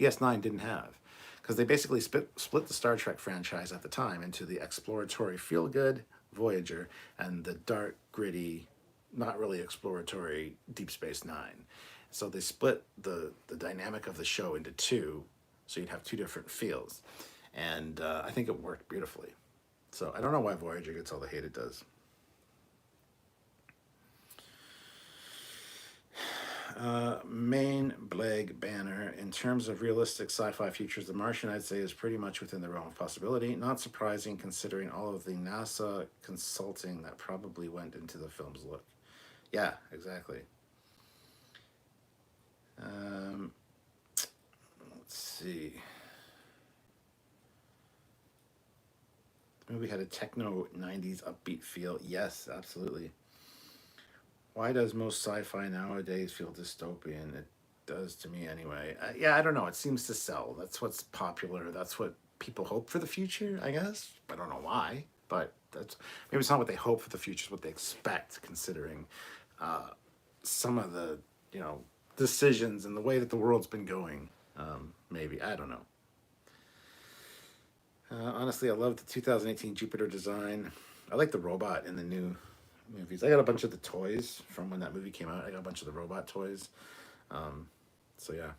DS9 didn't have, because they basically split the Star Trek franchise at the time into the exploratory feel good Voyager and the dark gritty, not really exploratory Deep Space Nine. So they split the dynamic of the show into two, so you'd have two different feels, and I think it worked beautifully. So I don't know why Voyager gets all the hate it does. Main Blag Banner. In terms of realistic sci-fi futures, The Martian, I'd say, is pretty much within the realm of possibility. Not surprising considering all of the NASA consulting that probably went into the film's look. Yeah, exactly. Let's see. The movie had a techno 90s upbeat feel. Yes, absolutely. Why does most sci-fi nowadays feel dystopian? It does to me anyway. Yeah, I don't know. It seems to sell. That's what's popular. That's what people hope for the future, I guess. I don't know why, but that's maybe it's not what they hope for the future. It's what they expect, considering some of the decisions and the way that the world's been going. Maybe I don't know. Honestly, I love the 2018 Jupiter design. I like the robot in the new movies. I got a bunch of the toys from when that movie came out. I got a bunch of the robot toys. So yeah.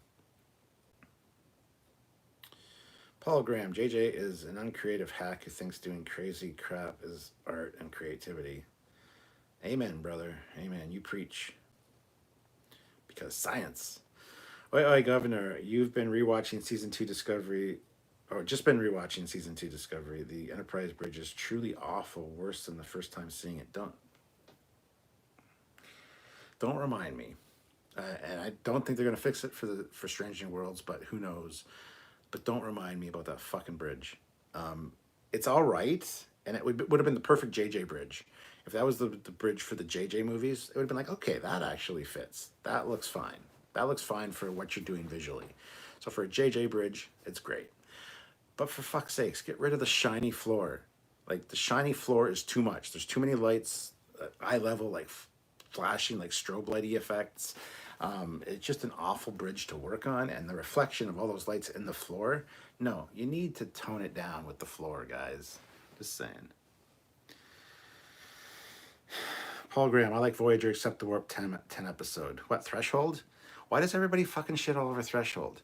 Paul Graham, JJ is an uncreative hack who thinks doing crazy crap is art and creativity. Amen, brother. Amen. You preach. Because science. Oi, oi, Governor, you've been rewatching season 2 Discovery, or just been rewatching season 2 Discovery. The Enterprise bridge is truly awful, worse than the first time seeing it. Don't remind me. And I don't think they're gonna fix it for Strange New Worlds, but who knows? But don't remind me about that fucking bridge. It's all right, and it would have been the perfect JJ bridge. If that was the bridge for the JJ movies, it would have been like, okay, that actually fits. That looks fine. That looks fine for what you're doing visually. So for a JJ bridge, it's great. But for fuck's sakes, get rid of the shiny floor. Like, the shiny floor is too much. There's too many lights, eye level, like flashing, like strobe lighty effects. It's just an awful bridge to work on, and the reflection of all those lights in the floor. No, you need to tone it down with the floor, guys. Just saying. Paul Graham, I like Voyager except the Warp 10 episode. What, Threshold? Why does everybody fucking shit all over Threshold?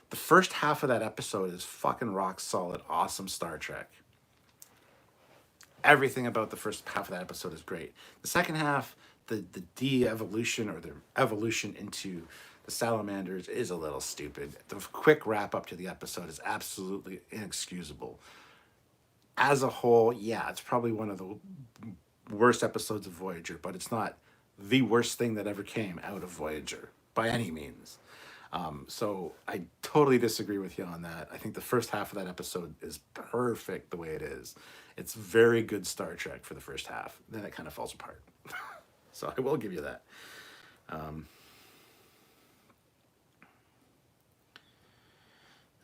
The first half of that episode is fucking rock solid, awesome Star Trek. Everything about the first half of that episode is great. The second half, the de-evolution or the evolution into the salamanders is a little stupid. The quick wrap up to the episode is absolutely inexcusable. As a whole, yeah, it's probably one of the worst episodes of Voyager, but it's not the worst thing that ever came out of Voyager by any means. So I totally disagree with you on that. I think the first half of that episode is perfect the way it is. It's very good Star Trek for the first half. Then it kind of falls apart. So I will give you that. All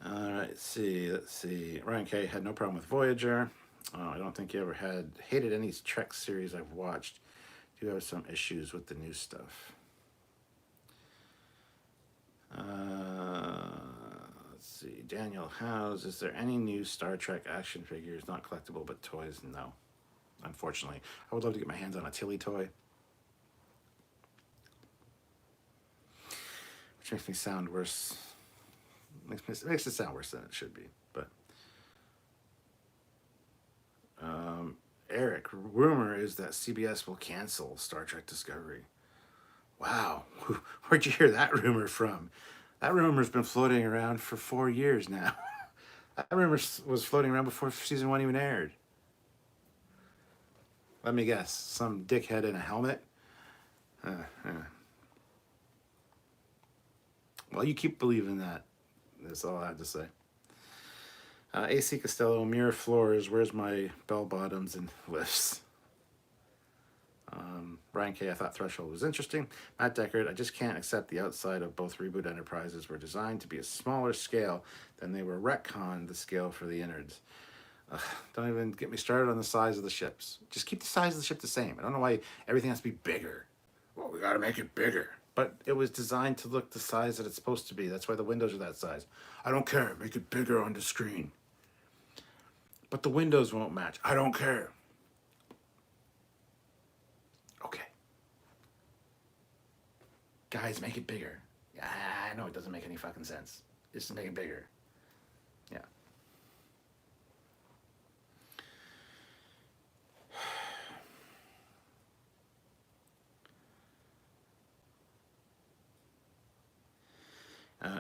right, let's see. Ryan K had no problem with Voyager. I don't think he ever hated any Trek series I've watched. Do have some issues with the new stuff. Let's see. Daniel Howes, is there any new Star Trek action figures, not collectible but toys? No, unfortunately. I would love to get my hands on a Tilly toy, which makes me sound worse. Makes it sound worse than it should be. But Eric, rumor is that CBS will cancel Star Trek Discovery. Wow, where'd you hear that rumor from? That rumor's been floating around for 4 years now. That rumor was floating around before season 1 even aired. Let me guess, some dickhead in a helmet? Well, you keep believing that. That's all I have to say. AC Costello, mirror floors, where's my bell bottoms and lifts? Brian K, I thought Threshold was interesting. Matt Deckard, I just can't accept the outside of both reboot enterprises were designed to be a smaller scale than they were retconned the scale for the innards. Don't even get me started on the size of the ships. Just keep the size of the ship the same. I don't know why everything has to be bigger. Well, we gotta make it bigger. but it was designed to look the size that it's supposed to be. That's why the windows are that size. I don't care. Make it bigger on the screen. But the windows won't match. I don't care. Okay. Guys, make it bigger. Yeah, I know it doesn't make any fucking sense. Just make it bigger. Yeah.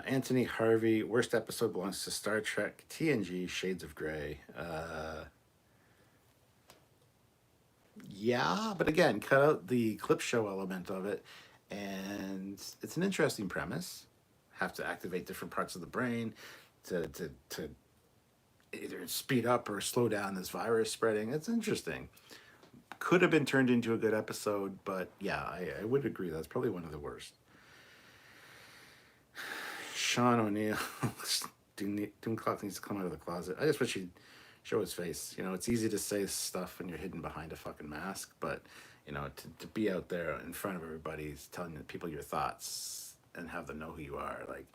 Anthony Harvey, worst episode belongs to Star Trek, TNG, Shades of Grey. Yeah, but again, cut out the clip show element of it, and it's an interesting premise. Have to activate different parts of the brain to either speed up or slow down this virus spreading. It's interesting. Could have been turned into a good episode, but yeah, I would agree that's probably one of the worst. Sean O'Neill, Doomclock needs to come out of the closet. I just wish he'd show his face. You know, it's easy to say stuff when you're hidden behind a fucking mask, but, you know, to be out there in front of everybody telling people your thoughts and have them know who you are, like,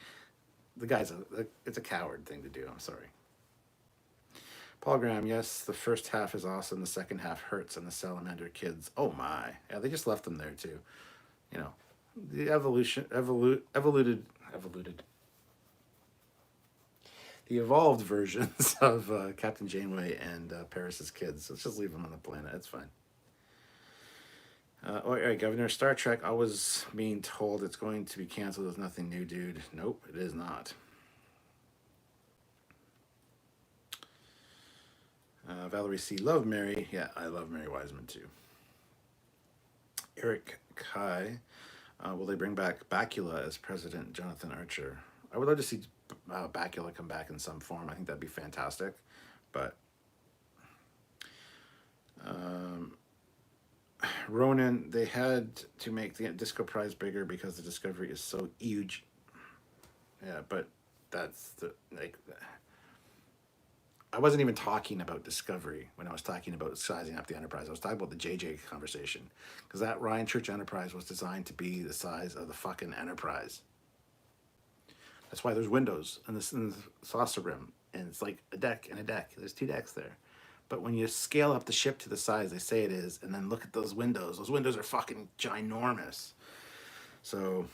the guy's it's a coward thing to do. I'm sorry. Paul Graham, yes, the first half is awesome. The second half hurts, and the salamander kids, oh my. Yeah, they just left them there too. You know, the evolved the evolved versions of Captain Janeway and Paris's kids. Let's just leave them on the planet. It's fine. All right, Governor. Star Trek, always being told it's going to be canceled is nothing new, dude. Nope, it is not. Valerie C. Love Mary. Yeah, I love Mary Wiseman too. Eric Kai. Will they bring back Bakula as President Jonathan Archer? I would love to see Bakula come back in some form. I think that'd be fantastic. But Ronan, they had to make the Disco Prize bigger because the Discovery is so huge. Yeah, but that's the like. I wasn't even talking about Discovery when I was talking about sizing up the Enterprise. I was talking about the JJ conversation, because that Ryan Church Enterprise was designed to be the size of the fucking Enterprise. That's why there's windows in the saucer rim, and it's like a deck and a deck. There's 2 decks there. But when you scale up the ship to the size they say it is, and then look at those windows are fucking ginormous. So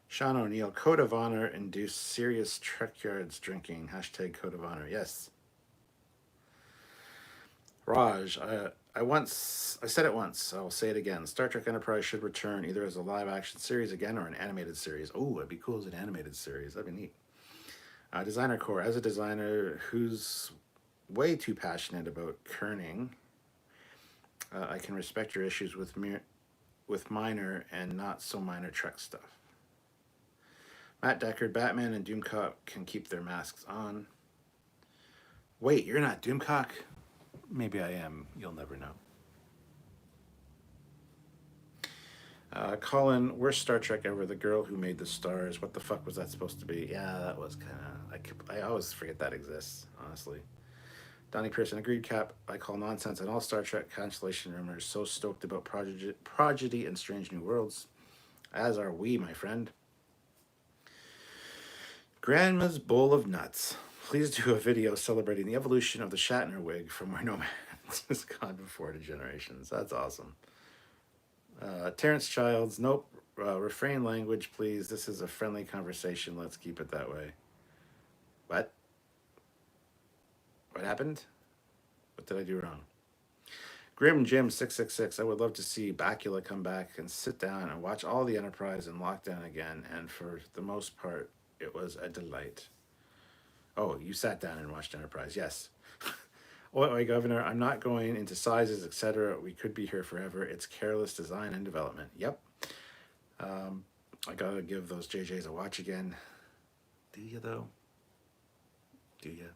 Sean O'Neill, Code of Honor induced serious Trekyards drinking. # Code of Honor. Yes. Raj, I said it once, I'll say it again. Star Trek Enterprise should return either as a live action series again or an animated series. Oh, it'd be cool as an animated series. That'd be neat. Designer Core, as a designer who's way too passionate about kerning, I can respect your issues with minor and not so minor Trek stuff. Matt Deckard, Batman and Doomcock can keep their masks on. Wait, you're not Doomcock? Maybe I am. You'll never know. Colin, worst Star Trek ever. The girl who made the stars. What the fuck was that supposed to be? Yeah, that was kind of... I always forget that exists, honestly. Donnie Pearson, agreed, Cap. I call nonsense on all Star Trek cancellation rumors. So stoked about Prodigy and Strange New Worlds. As are we, my friend. Grandma's Bowl of Nuts. Please do a video celebrating the evolution of the Shatner wig from where no man has gone before to generations. That's awesome. Terrence Childs, nope. Refrain language, please. This is a friendly conversation. Let's keep it that way. What? What happened? What did I do wrong? Grim Jim 666. I would love to see Bakula come back and sit down and watch all the Enterprise in lockdown again. And for the most part, it was a delight. Oh, you sat down and watched Enterprise. Yes. Oi, Governor, I'm not going into sizes, etc. We could be here forever. It's careless design and development. Yep. I gotta give those JJs a watch again. Do you, though? Do you?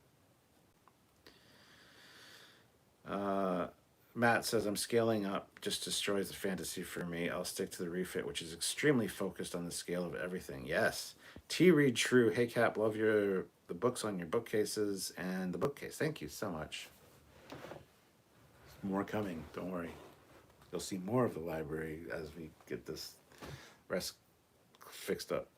Matt says, I'm scaling up. Just destroys the fantasy for me. I'll stick to the refit, which is extremely focused on the scale of everything. Yes. T. Reed True. Hey, Cap, love your the books on your bookcases and the bookcase. Thank you so much. More coming, don't worry. You'll see more of the library as we get this rest fixed up.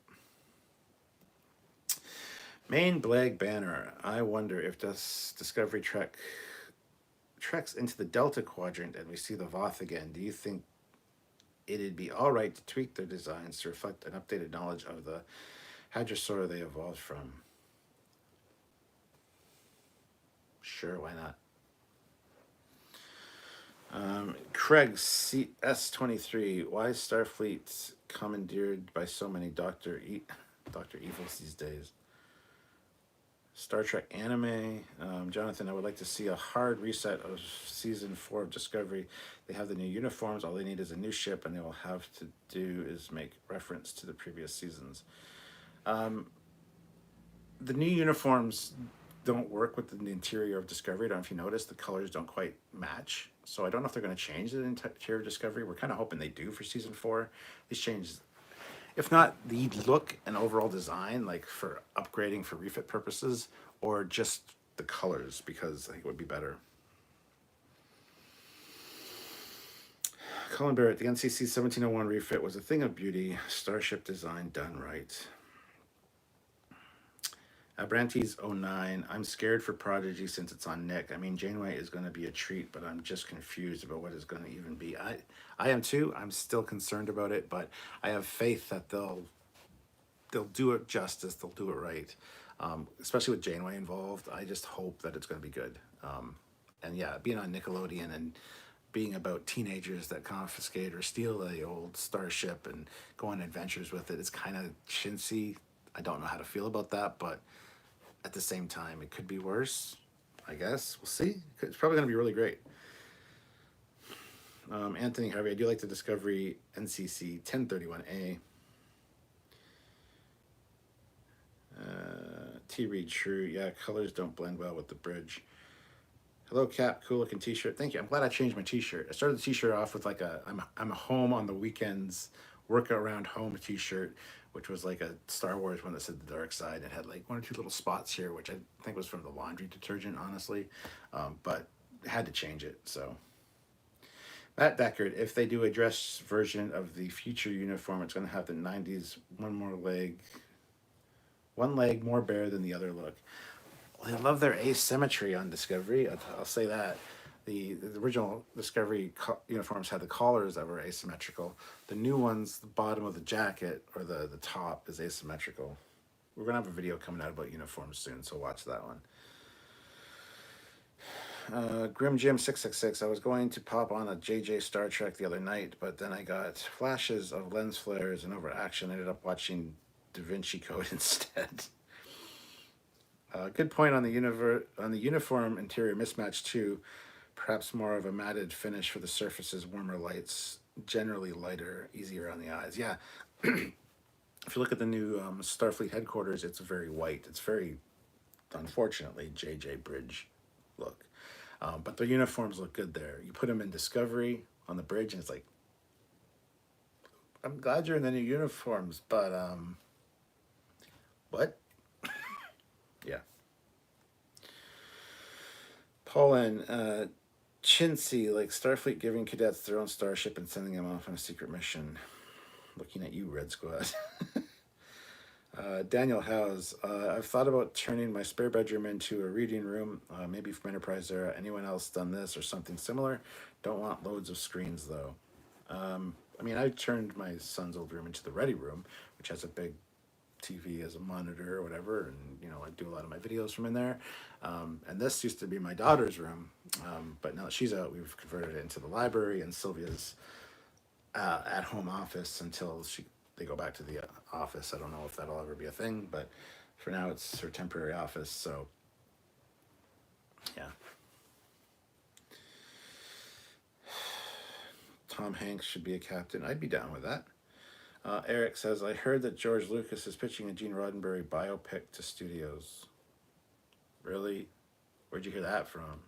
Main Blag Banner. I wonder if this Discovery treks into the Delta Quadrant and we see the Voth again. Do you think it'd be all right to tweak their designs to reflect an updated knowledge of the Hadrosaur they evolved from? Sure, why not? Craig CS23. Why is Starfleet commandeered by so many Dr. Evils these days? Star Trek anime. Jonathan, I would like to see a hard reset of season 4 of Discovery. They have the new uniforms. All they need is a new ship, and they will have to do is make reference to the previous seasons. The new uniforms don't work with the interior of Discovery. I don't know if you noticed, the colors don't quite match. So I don't know if they're going to change the interior of Discovery. We're kind of hoping they do for season 4. These changes, if not the look and overall design, like for upgrading for refit purposes, or just the colors, because I think it would be better. Colin Barrett, the NCC 1701 refit was a thing of beauty. Starship design done right. Abrantes 09. I'm scared for Prodigy since it's on Nick. I mean, Janeway is going to be a treat, but I'm just confused about what it's going to even be. I am too. I'm still concerned about it, but I have faith that they'll do it justice. They'll do it right, especially with Janeway involved. I just hope that it's going to be good. And yeah, being on Nickelodeon and being about teenagers that confiscate or steal the old starship and go on adventures with it is kind of chintzy. I don't know how to feel about that, but at the same time, it could be worse, I guess. We'll see. It's probably going to be really great. Anthony Harvey, I do like the Discovery NCC 1031A. T. Reed, true. Yeah, colors don't blend well with the bridge. Hello, Cap. Cool looking t-shirt. Thank you. I'm glad I changed my t-shirt. I started the t-shirt off with like I'm home on the weekends, work around home t-shirt, which was like a Star Wars one that said the dark side. It had like 1 or 2 little spots here, which I think was from the laundry detergent, honestly. But had to change it, so. Matt Deckard, if they do a dress version of the future uniform, it's going to have the 90s one leg more bare than the other look. Well, I love their asymmetry on Discovery. I'll say that. The original Discovery uniforms had the collars that were asymmetrical. The new ones, the bottom of the jacket or the top is asymmetrical. We're going to have a video coming out about uniforms soon, so watch that one. Grim Jim 666. I was going to pop on a JJ Star Trek the other night, but then I got flashes of lens flares and overaction. I ended up watching Da Vinci Code instead. Good point on the uniform interior mismatch too. Perhaps more of a matted finish for the surfaces, warmer lights, generally lighter, easier on the eyes. Yeah. If you look at the new Starfleet headquarters, it's very white. It's very, unfortunately, JJ Bridge look. But the uniforms look good there. You put them in Discovery on the bridge, and it's like, I'm glad you're in the new uniforms, but what? Yeah. Paulin, chintzy, like Starfleet giving cadets their own starship and sending them off on a secret mission. Looking at you, Red Squad. Daniel Howes, I've thought about turning my spare bedroom into a reading room, maybe from Enterprise era. Anyone else done this or something similar? Don't want loads of screens, though. I mean, I turned my son's old room into the Ready Room, which has a big TV as a monitor or whatever, and you know, I do a lot of my videos from in there. And this used to be my daughter's room, but now that she's out, we've converted it into the library and Sylvia's at-home office until they go back to the office. I don't know if that'll ever be a thing, but for now it's her temporary office. So yeah. Tom Hanks should be a captain. I'd be down with that. Eric says, I heard that George Lucas is pitching a Gene Roddenberry biopic to studios. Really? Where'd you hear that from?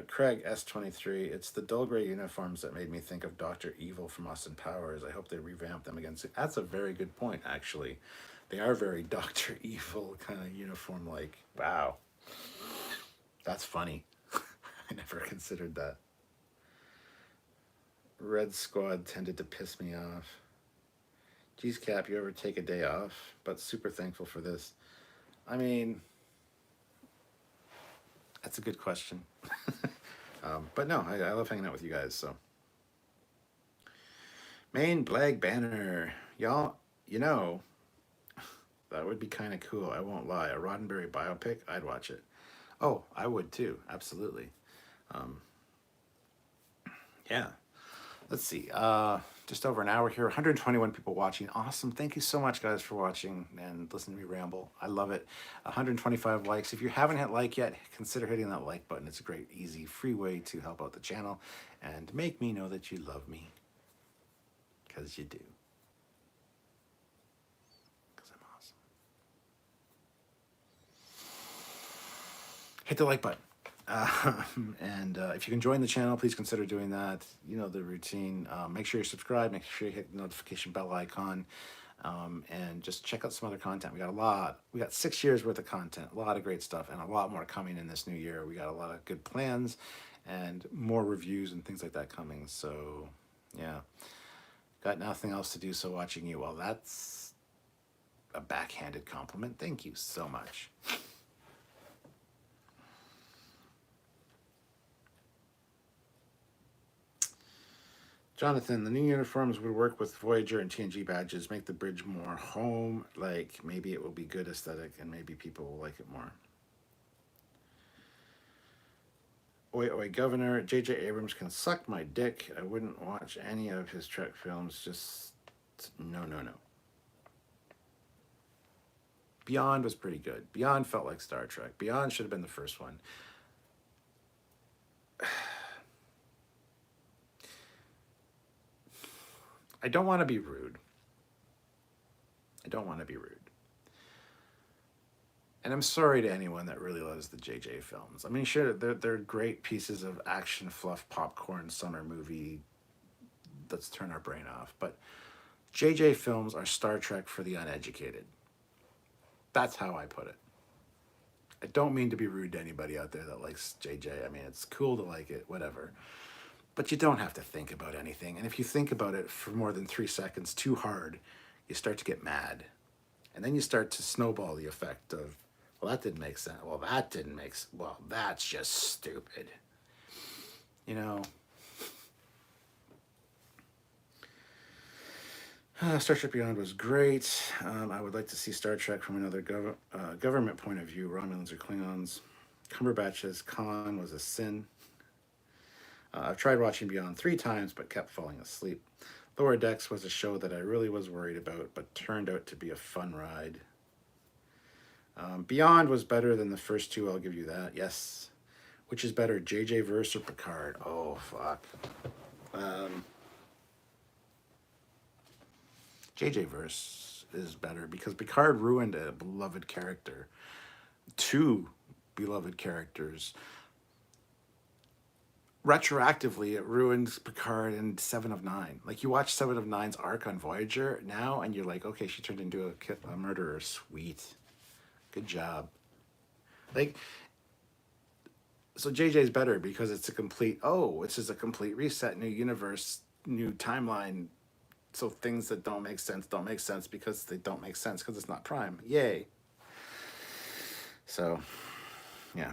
Craig S23, it's the dull gray uniforms that made me think of Dr. Evil from Austin Powers. I hope they revamp them again soon. That's a very good point, actually. They are very Doctor Evil kind of uniform. Like, wow, that's funny. I never considered that. Red Squad tended to piss me off. Geez, Cap, you ever take a day off? But super thankful for this. I mean, that's a good question. But no, I love hanging out with you guys. So, main Blag Banner, y'all. You know, that would be kind of cool. I won't lie. A Roddenberry biopic, I'd watch it. Oh, I would too. Absolutely. Um, yeah. Let's see. Just over an hour here. 121 people watching. Awesome. Thank you so much, guys, for watching and listening to me ramble. I love it. 125 likes. If you haven't hit like yet, consider hitting that like button. It's a great, easy, free way to help out the channel and make me know that you love me. Because you do. Because I'm awesome. Hit the like button. And if you can join the channel, please consider doing that. You know the routine. Make sure you subscribe. Make sure you hit the notification bell icon. And just check out some other content. We got a lot. We got 6 years worth of content. A lot of great stuff, and a lot more coming in this new year. We got a lot of good plans, and more reviews and things like that coming. So, yeah, got nothing else to do. So watching you. Well, that's a backhanded compliment. Thank you so much. Jonathan, the new uniforms would work with Voyager and TNG badges, make the bridge more home. Like, maybe it will be good aesthetic and maybe people will like it more. Oi, oi, Governor. J.J. Abrams can suck my dick. I wouldn't watch any of his Trek films. Just, no, no, no. Beyond was pretty good. Beyond felt like Star Trek. Beyond should have been the first one. I don't want to be rude. I don't want to be rude. And I'm sorry to anyone that really loves the JJ films. I mean, sure, they're great pieces of action, fluff, popcorn, summer movie. Let's turn our brain off. But JJ films are Star Trek for the uneducated. That's how I put it. I don't mean to be rude to anybody out there that likes JJ. I mean, it's cool to like it, whatever. But you don't have to think about anything. And if you think about it for more than 3 seconds too hard, you start to get mad. And then you start to snowball the effect of, well, that didn't make sense. Well, that didn't make sense. Well, that's just stupid. You know? Star Trek Beyond was great. I would like to see Star Trek from another government point of view, Romulans or Klingons. Cumberbatch's Khan was a sin. I've tried watching Beyond 3 times, but kept falling asleep. Lower Decks was a show that I really was worried about, but turned out to be a fun ride. Beyond was better than the first 2, I'll give you that, yes. Which is better, JJ Verse or Picard? Oh, fuck. JJ Verse is better because Picard ruined a beloved character. 2 beloved characters. Retroactively, it ruins Picard in 7 of 9. Like, you watch 7 of 9's arc on Voyager now, and you're like, okay, she turned into a murderer. Sweet. Good job. Like, so JJ's better because it's a complete, this is a complete reset, new universe, new timeline. So things that don't make sense because they don't make sense because it's not Prime. Yay. So, yeah.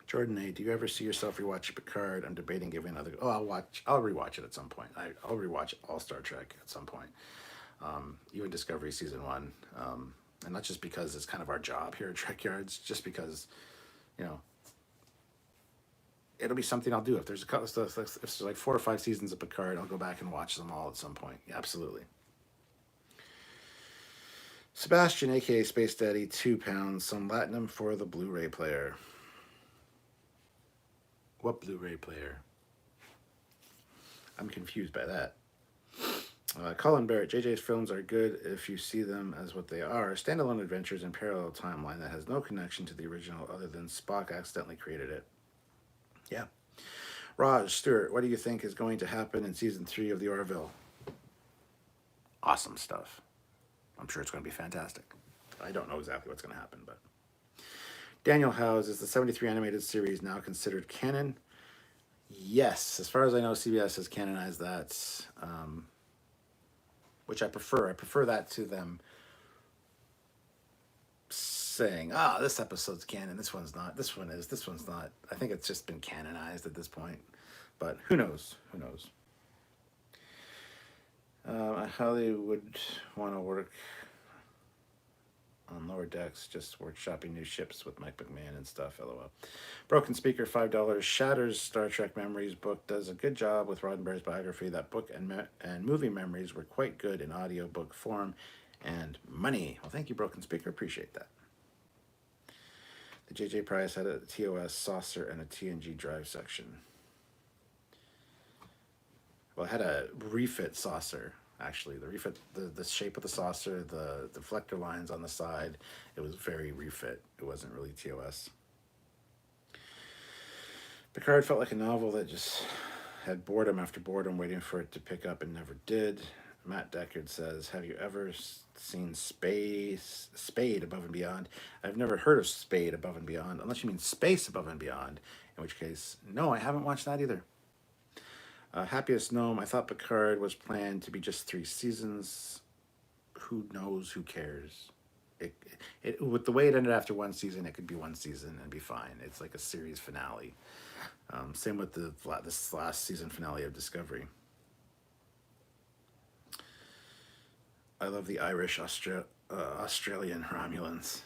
Jordan A, do you ever see yourself rewatching Picard? I'm debating giving another. I'll rewatch it at some point. I'll rewatch all Star Trek at some point. Even Discovery Season 1. And not just because it's kind of our job here at Trekyards, just because, you know, it'll be something I'll do. If there's if there's like 4 or 5 seasons of Picard, I'll go back and watch them all at some point. Yeah, absolutely. Sebastian, aka Space Daddy, £2. Some Latinum for the Blu-ray player. What Blu-ray player? I'm confused by that. Colin Barrett, JJ's films are good if you see them as what they are. Standalone adventures in parallel timeline that has no connection to the original other than Spock accidentally created it. Yeah. Raj Stewart, what do you think is going to happen in season 3 of The Orville? Awesome stuff. I'm sure it's going to be fantastic. I don't know exactly what's going to happen, but Daniel House, is the 73 animated series now considered canon? Yes, as far as I know, CBS has canonized that, which I prefer. I prefer that to them saying, this episode's canon, this one's not, this one is, this one's not. I think it's just been canonized at this point, but who knows? Who knows? I highly would want to work on lower decks, just workshopping new ships with Mike McMahon and stuff, lol. Broken Speaker, $5. Shatters Star Trek Memories book does a good job with Roddenberry's biography. That book and movie memories were quite good in audiobook form and money. Well, thank you, Broken Speaker. Appreciate that. The JJ Price had a TOS saucer and a TNG drive section. Well, it had a refit saucer, actually. The refit, the shape of the saucer, the deflector lines on the side, it was very refit. It wasn't really TOS. Picard felt like a novel that just had boredom after boredom waiting for it to pick up and never did. Matt Deckard says, have you ever seen Spade Above and Beyond? I've never heard of Spade Above and Beyond, unless you mean Space Above and Beyond, in which case, no, I haven't watched that either. Happiest Gnome, I thought Picard was planned to be just 3 seasons. Who knows? Who cares? With the way it ended after 1 season, it could be 1 season and be fine. It's like a series finale. Same with this last season finale of Discovery. I love the Irish Australian Romulans.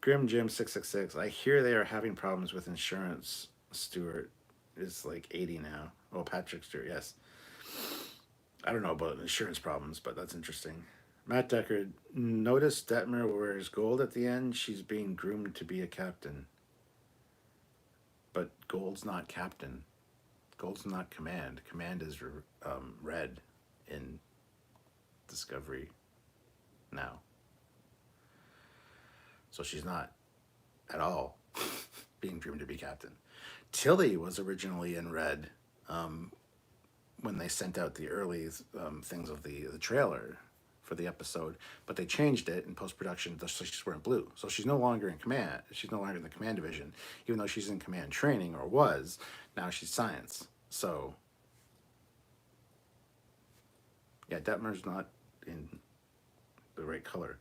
Grim Jim 666. I hear they are having problems with insurance. Stewart is like 80 now. Oh, Patrick Stewart, yes. I don't know about insurance problems, but that's interesting. Matt Deckard, notice Detmer wears gold at the end. She's being groomed to be a captain. But gold's not captain. Gold's not command. Command is red in Discovery now. So she's not at all being groomed to be captain. Tilly was originally in red when they sent out the early things of the trailer for the episode, but they changed it in post-production so she's wearing blue. So she's no longer in command. She's no longer in the command division, even though she's in command training, or was. Now she's science. So yeah, Detmer's not in the right color.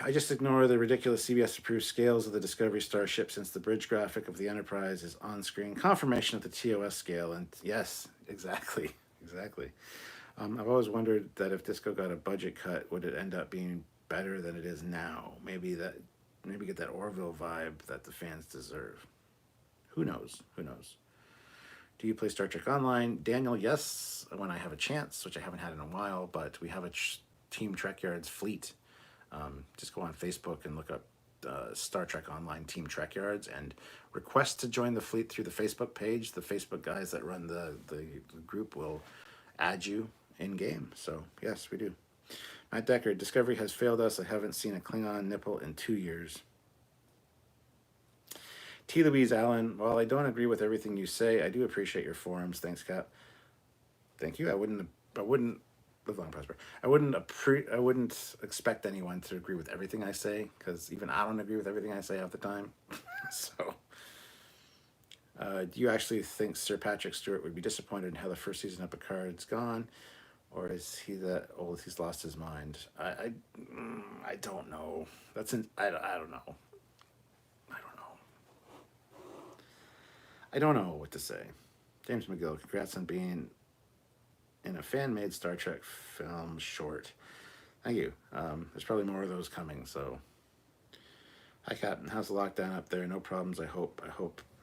I just ignore the ridiculous CBS-approved scales of the Discovery starship since the bridge graphic of the Enterprise is on-screen confirmation of the TOS scale. And yes, exactly. I've always wondered that if Disco got a budget cut, would it end up being better than it is now? Maybe get that Orville vibe that the fans deserve. Who knows? Do you play Star Trek Online? Daniel, yes, when I have a chance, which I haven't had in a while, but we have a Team Trekyards fleet. Just go on Facebook and look up Star Trek Online Team Trekyards and request to join the fleet through the Facebook page. The Facebook guys that run the group will add you in-game. So, yes, we do. Matt Deckard, Discovery has failed us. I haven't seen a Klingon nipple in 2 years. T. Louise Allen, while I don't agree with everything you say, I do appreciate your forums. Thanks, Cap. Thank you. I wouldn't live long and prosper. I wouldn't expect anyone to agree with everything I say, because even I don't agree with everything I say half the time. So, do you actually think Sir Patrick Stewart would be disappointed in how the first season of Picard's gone, or is he that old he's lost his mind? I don't know. I don't know. I don't know what to say. James McGill, congrats on being in a fan-made Star Trek film short. Thank you. There's probably more of those coming, so. Hi, Captain. How's the lockdown up there? No problems, I hope.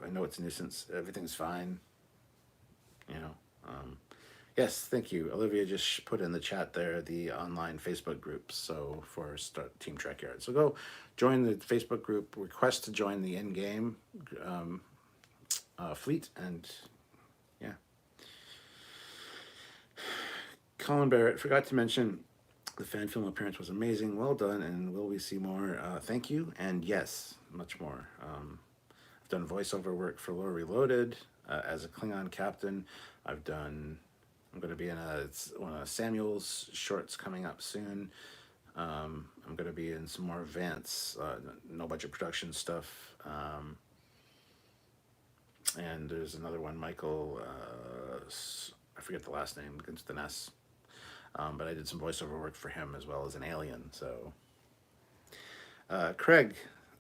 I know it's a nuisance. Everything's fine. Yes, thank you. Olivia just put in the chat there the online Facebook group, so for Team Trekyard. So go join the Facebook group, request to join the in-game fleet, and yeah. Colin Barrett, forgot to mention the fan film appearance was amazing. Well done, and will we see more? Thank you, and yes, much more. I've done voiceover work for Lore Reloaded as a Klingon captain. I've done I'm going to be in one of Samuel's shorts coming up soon. I'm going to be in some more Vance, no budget production stuff. And there's another one, Michael, I forget the last name, begins with an S. But I did some voiceover work for him as well as an alien. So, Craig,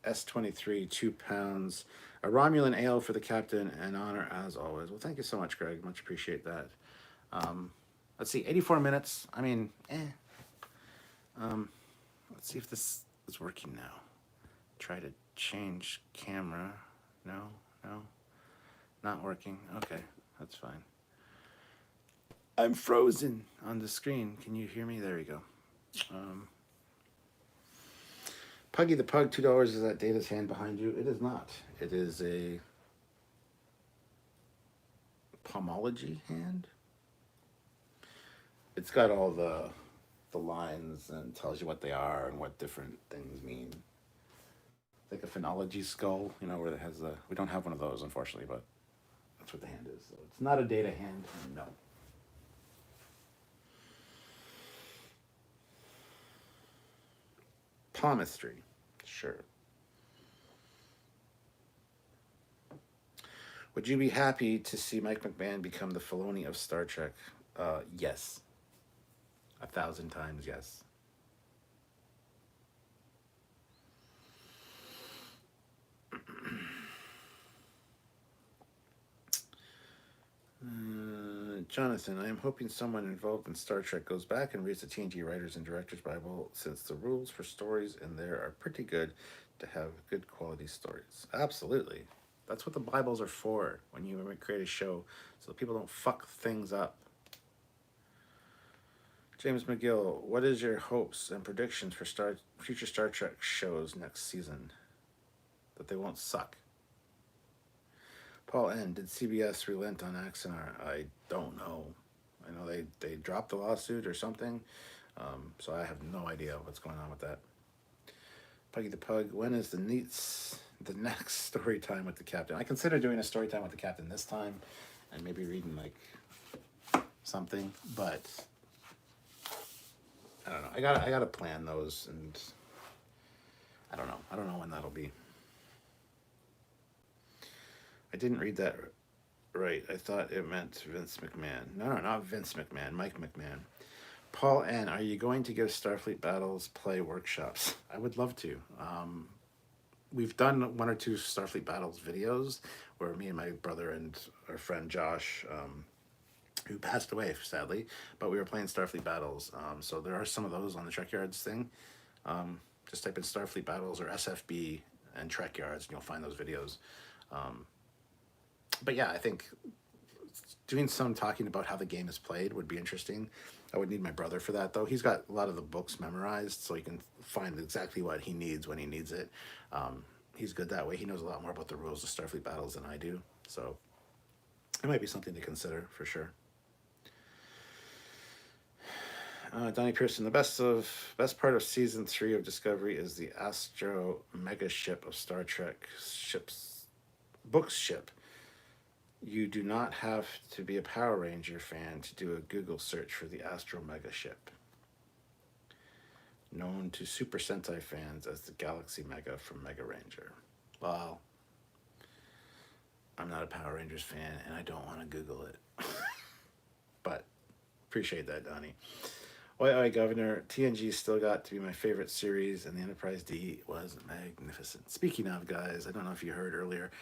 S23, 2 pounds. A Romulan ale for the captain, an honor as always. Well, thank you so much, Craig. Much appreciate that. Let's see, 84 minutes. I mean, let's see if this is working now. Try to change camera. No, not working. Okay, that's fine. I'm frozen on the screen. Can you hear me? There we go. Puggy the Pug, $2. Is that Data's hand behind you? It is not. It is a pomology hand. It's got all the lines and tells you what they are and what different things mean. Like a phonology skull, you know, where it has we don't have one of those, unfortunately, but that's what the hand is. So it's not a data hand, no. Palmistry, sure. Would you be happy to see Mike McMahon become the Filoni of Star Trek? Yes. 1,000 times yes. Jonathan, I am hoping someone involved in Star Trek goes back and reads the TNG Writers and Directors Bible, since the rules for stories in there are pretty good to have good quality stories. Absolutely. That's what the Bibles are for, when you create a show, so that people don't fuck things up. James McGill, what is your hopes and predictions for future Star Trek shows next season? That they won't suck. Paul N., did CBS relent on Axanar? I don't know. I know they dropped the lawsuit or something, so I have no idea what's going on with that. Puggy the Pug, when is the next story time with the captain? I consider doing a story time with the captain this time, and maybe reading like something, but I don't know. I gotta plan those, and I don't know when that'll be. I didn't read that right. I thought it meant Vince McMahon. No, not Vince McMahon. Mike McMahon. Paul N., are you going to give Starfleet Battles play workshops? I would love to. We've done 1 or 2 Starfleet Battles videos where me and my brother and our friend Josh, who passed away, sadly, but we were playing Starfleet Battles. So there are some of those on the Trekyards thing. Just type in Starfleet Battles or SFB and Trekyards, and you'll find those videos. But yeah, I think doing some talking about how the game is played would be interesting. I would need my brother for that, though. He's got a lot of the books memorized, so he can find exactly what he needs when he needs it. He's good that way. He knows a lot more about the rules of Starfleet Battles than I do, so it might be something to consider for sure. Donnie Pearson, the best part of season 3 of Discovery is the Astro mega ship of Star Trek books ship. You do not have to be a Power Ranger fan to do a Google search for the Astro mega ship, known to Super Sentai fans as the Galaxy Mega from Mega Ranger. Well, I'm not a Power Rangers fan, and I don't want to Google it. But appreciate that, Donnie. Oi, Governor, TNG still got to be my favorite series, and the Enterprise D was magnificent. Speaking of, guys, I don't know if you heard earlier,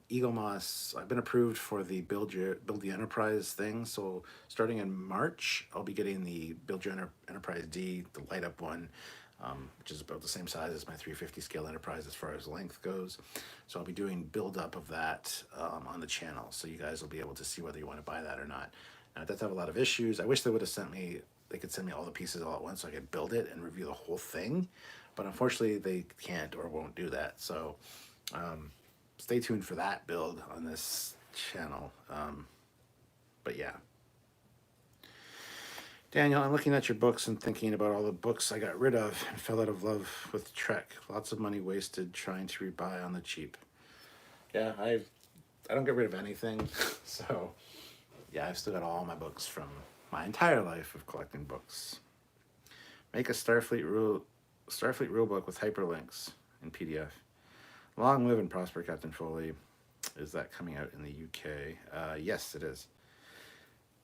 Eagle Moss, I've been approved for the Build the Enterprise thing, so starting in March, I'll be getting the Build Your Enterprise D, the light-up one, which is about the same size as my 350 scale Enterprise as far as length goes. So I'll be doing build-up of that on the channel, so you guys will be able to see whether you want to buy that or not. Now, it does have a lot of issues. I wish they would have sent me... They could send me all the pieces all at once so I could build it and review the whole thing. But unfortunately, they can't or won't do that. So stay tuned for that build on this channel. But yeah. Daniel, I'm looking at your books and thinking about all the books I got rid of and fell out of love with Trek. Lots of money wasted trying to rebuy on the cheap. Yeah, I don't get rid of anything. So, Yeah, I've still got all my books from my entire life of collecting books. Make a Starfleet rulebook with hyperlinks in PDF. Long live and prosper, Captain Foley. Is that coming out in the UK? Yes, it is.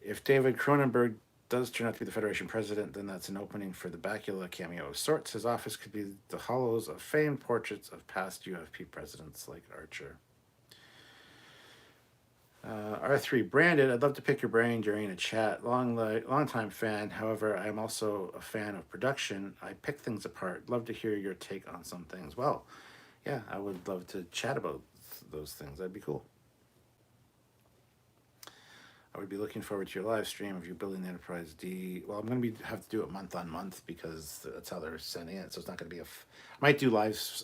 If David Cronenberg does turn out to be the Federation president, then that's an opening for the Bakula cameo of sorts. His office could be the hollows of famed portraits of past UFP presidents like Archer. R3 Branded, I'd love to pick your brain during a chat. Long time fan. However, I'm also a fan of production. I pick things apart. Love to hear your take on some things. Well, yeah, I would love to chat about those things. That'd be cool. I would be looking forward to your live stream of you building the Enterprise D. Well, I'm going to have to do it month on month because that's how they're sending it. So it's not going to be I might do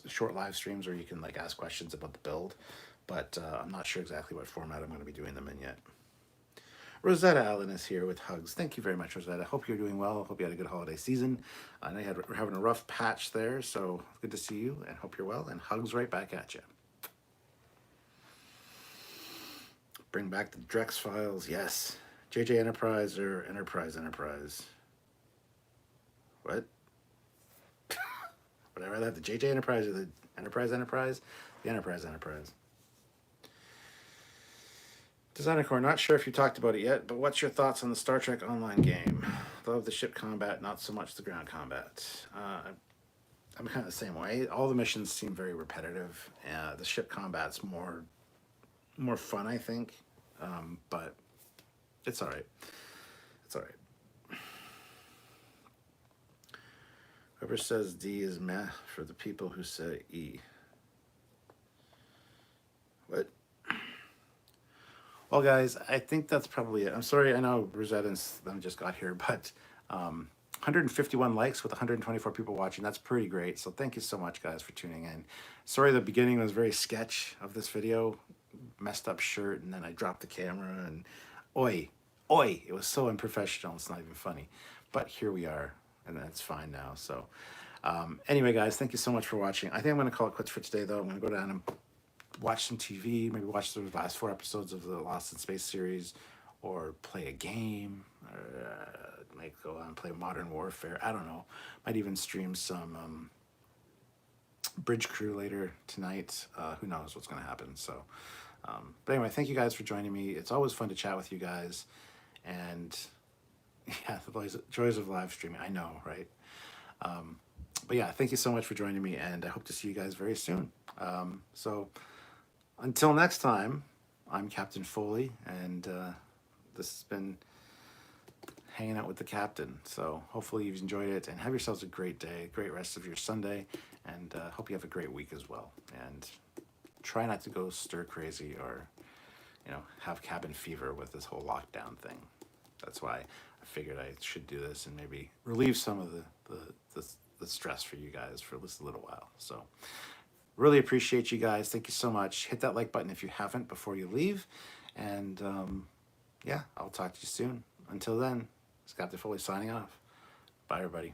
short live streams where you can like ask questions about the build, but I'm not sure exactly what format I'm going to be doing them in yet. Rosetta Allen is here with hugs. Thank you very much, Rosetta. Hope you're doing well. Hope you had a good holiday season. I know we're having a rough patch there, so good to see you and hope you're well. And hugs right back at you. Bring back the Drex files, yes. JJ Enterprise or Enterprise? What? Would I rather have the JJ Enterprise or the Enterprise? The Enterprise. Designer Core, not sure if you talked about it yet, but what's your thoughts on the Star Trek Online game? Love the ship combat, not so much the ground combat. I'm kind of the same way. All the missions seem very repetitive. The ship combat's more fun, I think, but it's all right. Whoever says D is meh for the people who say E. What? Well, guys, I think that's probably it. I'm sorry, I know Rosetta and them just got here, but 151 likes with 124 people watching. That's pretty great. So thank you so much, guys, for tuning in. Sorry the beginning was very sketch of this video. Messed up shirt, and then I dropped the camera, and oi, it was so unprofessional. It's not even funny. But here we are, and that's fine now. So anyway, guys, thank you so much for watching. I think I'm going to call it quits for today, though. I'm going to go down and watch some TV, maybe watch the last 4 episodes of the Lost in Space series, or play a game, or might go on and play Modern Warfare. I don't know. Might even stream some Bridge Crew later tonight. Who knows what's going to happen. So, but anyway, thank you guys for joining me. It's always fun to chat with you guys. And yeah, the joys of live streaming. I know, right? But yeah, thank you so much for joining me, and I hope to see you guys very soon. So until next time, I'm Captain Foley, and this has been hanging out with the captain. So hopefully you've enjoyed it, and have yourselves a great day, great rest of your Sunday, and hope you have a great week as well. And try not to go stir crazy or, have cabin fever with this whole lockdown thing. That's why I figured I should do this and maybe relieve some of the stress for you guys for just a little while. So really appreciate you guys. Thank you so much. Hit that like button if you haven't before you leave. And yeah, I'll talk to you soon. Until then, it's Captain Foley signing off. Bye, everybody.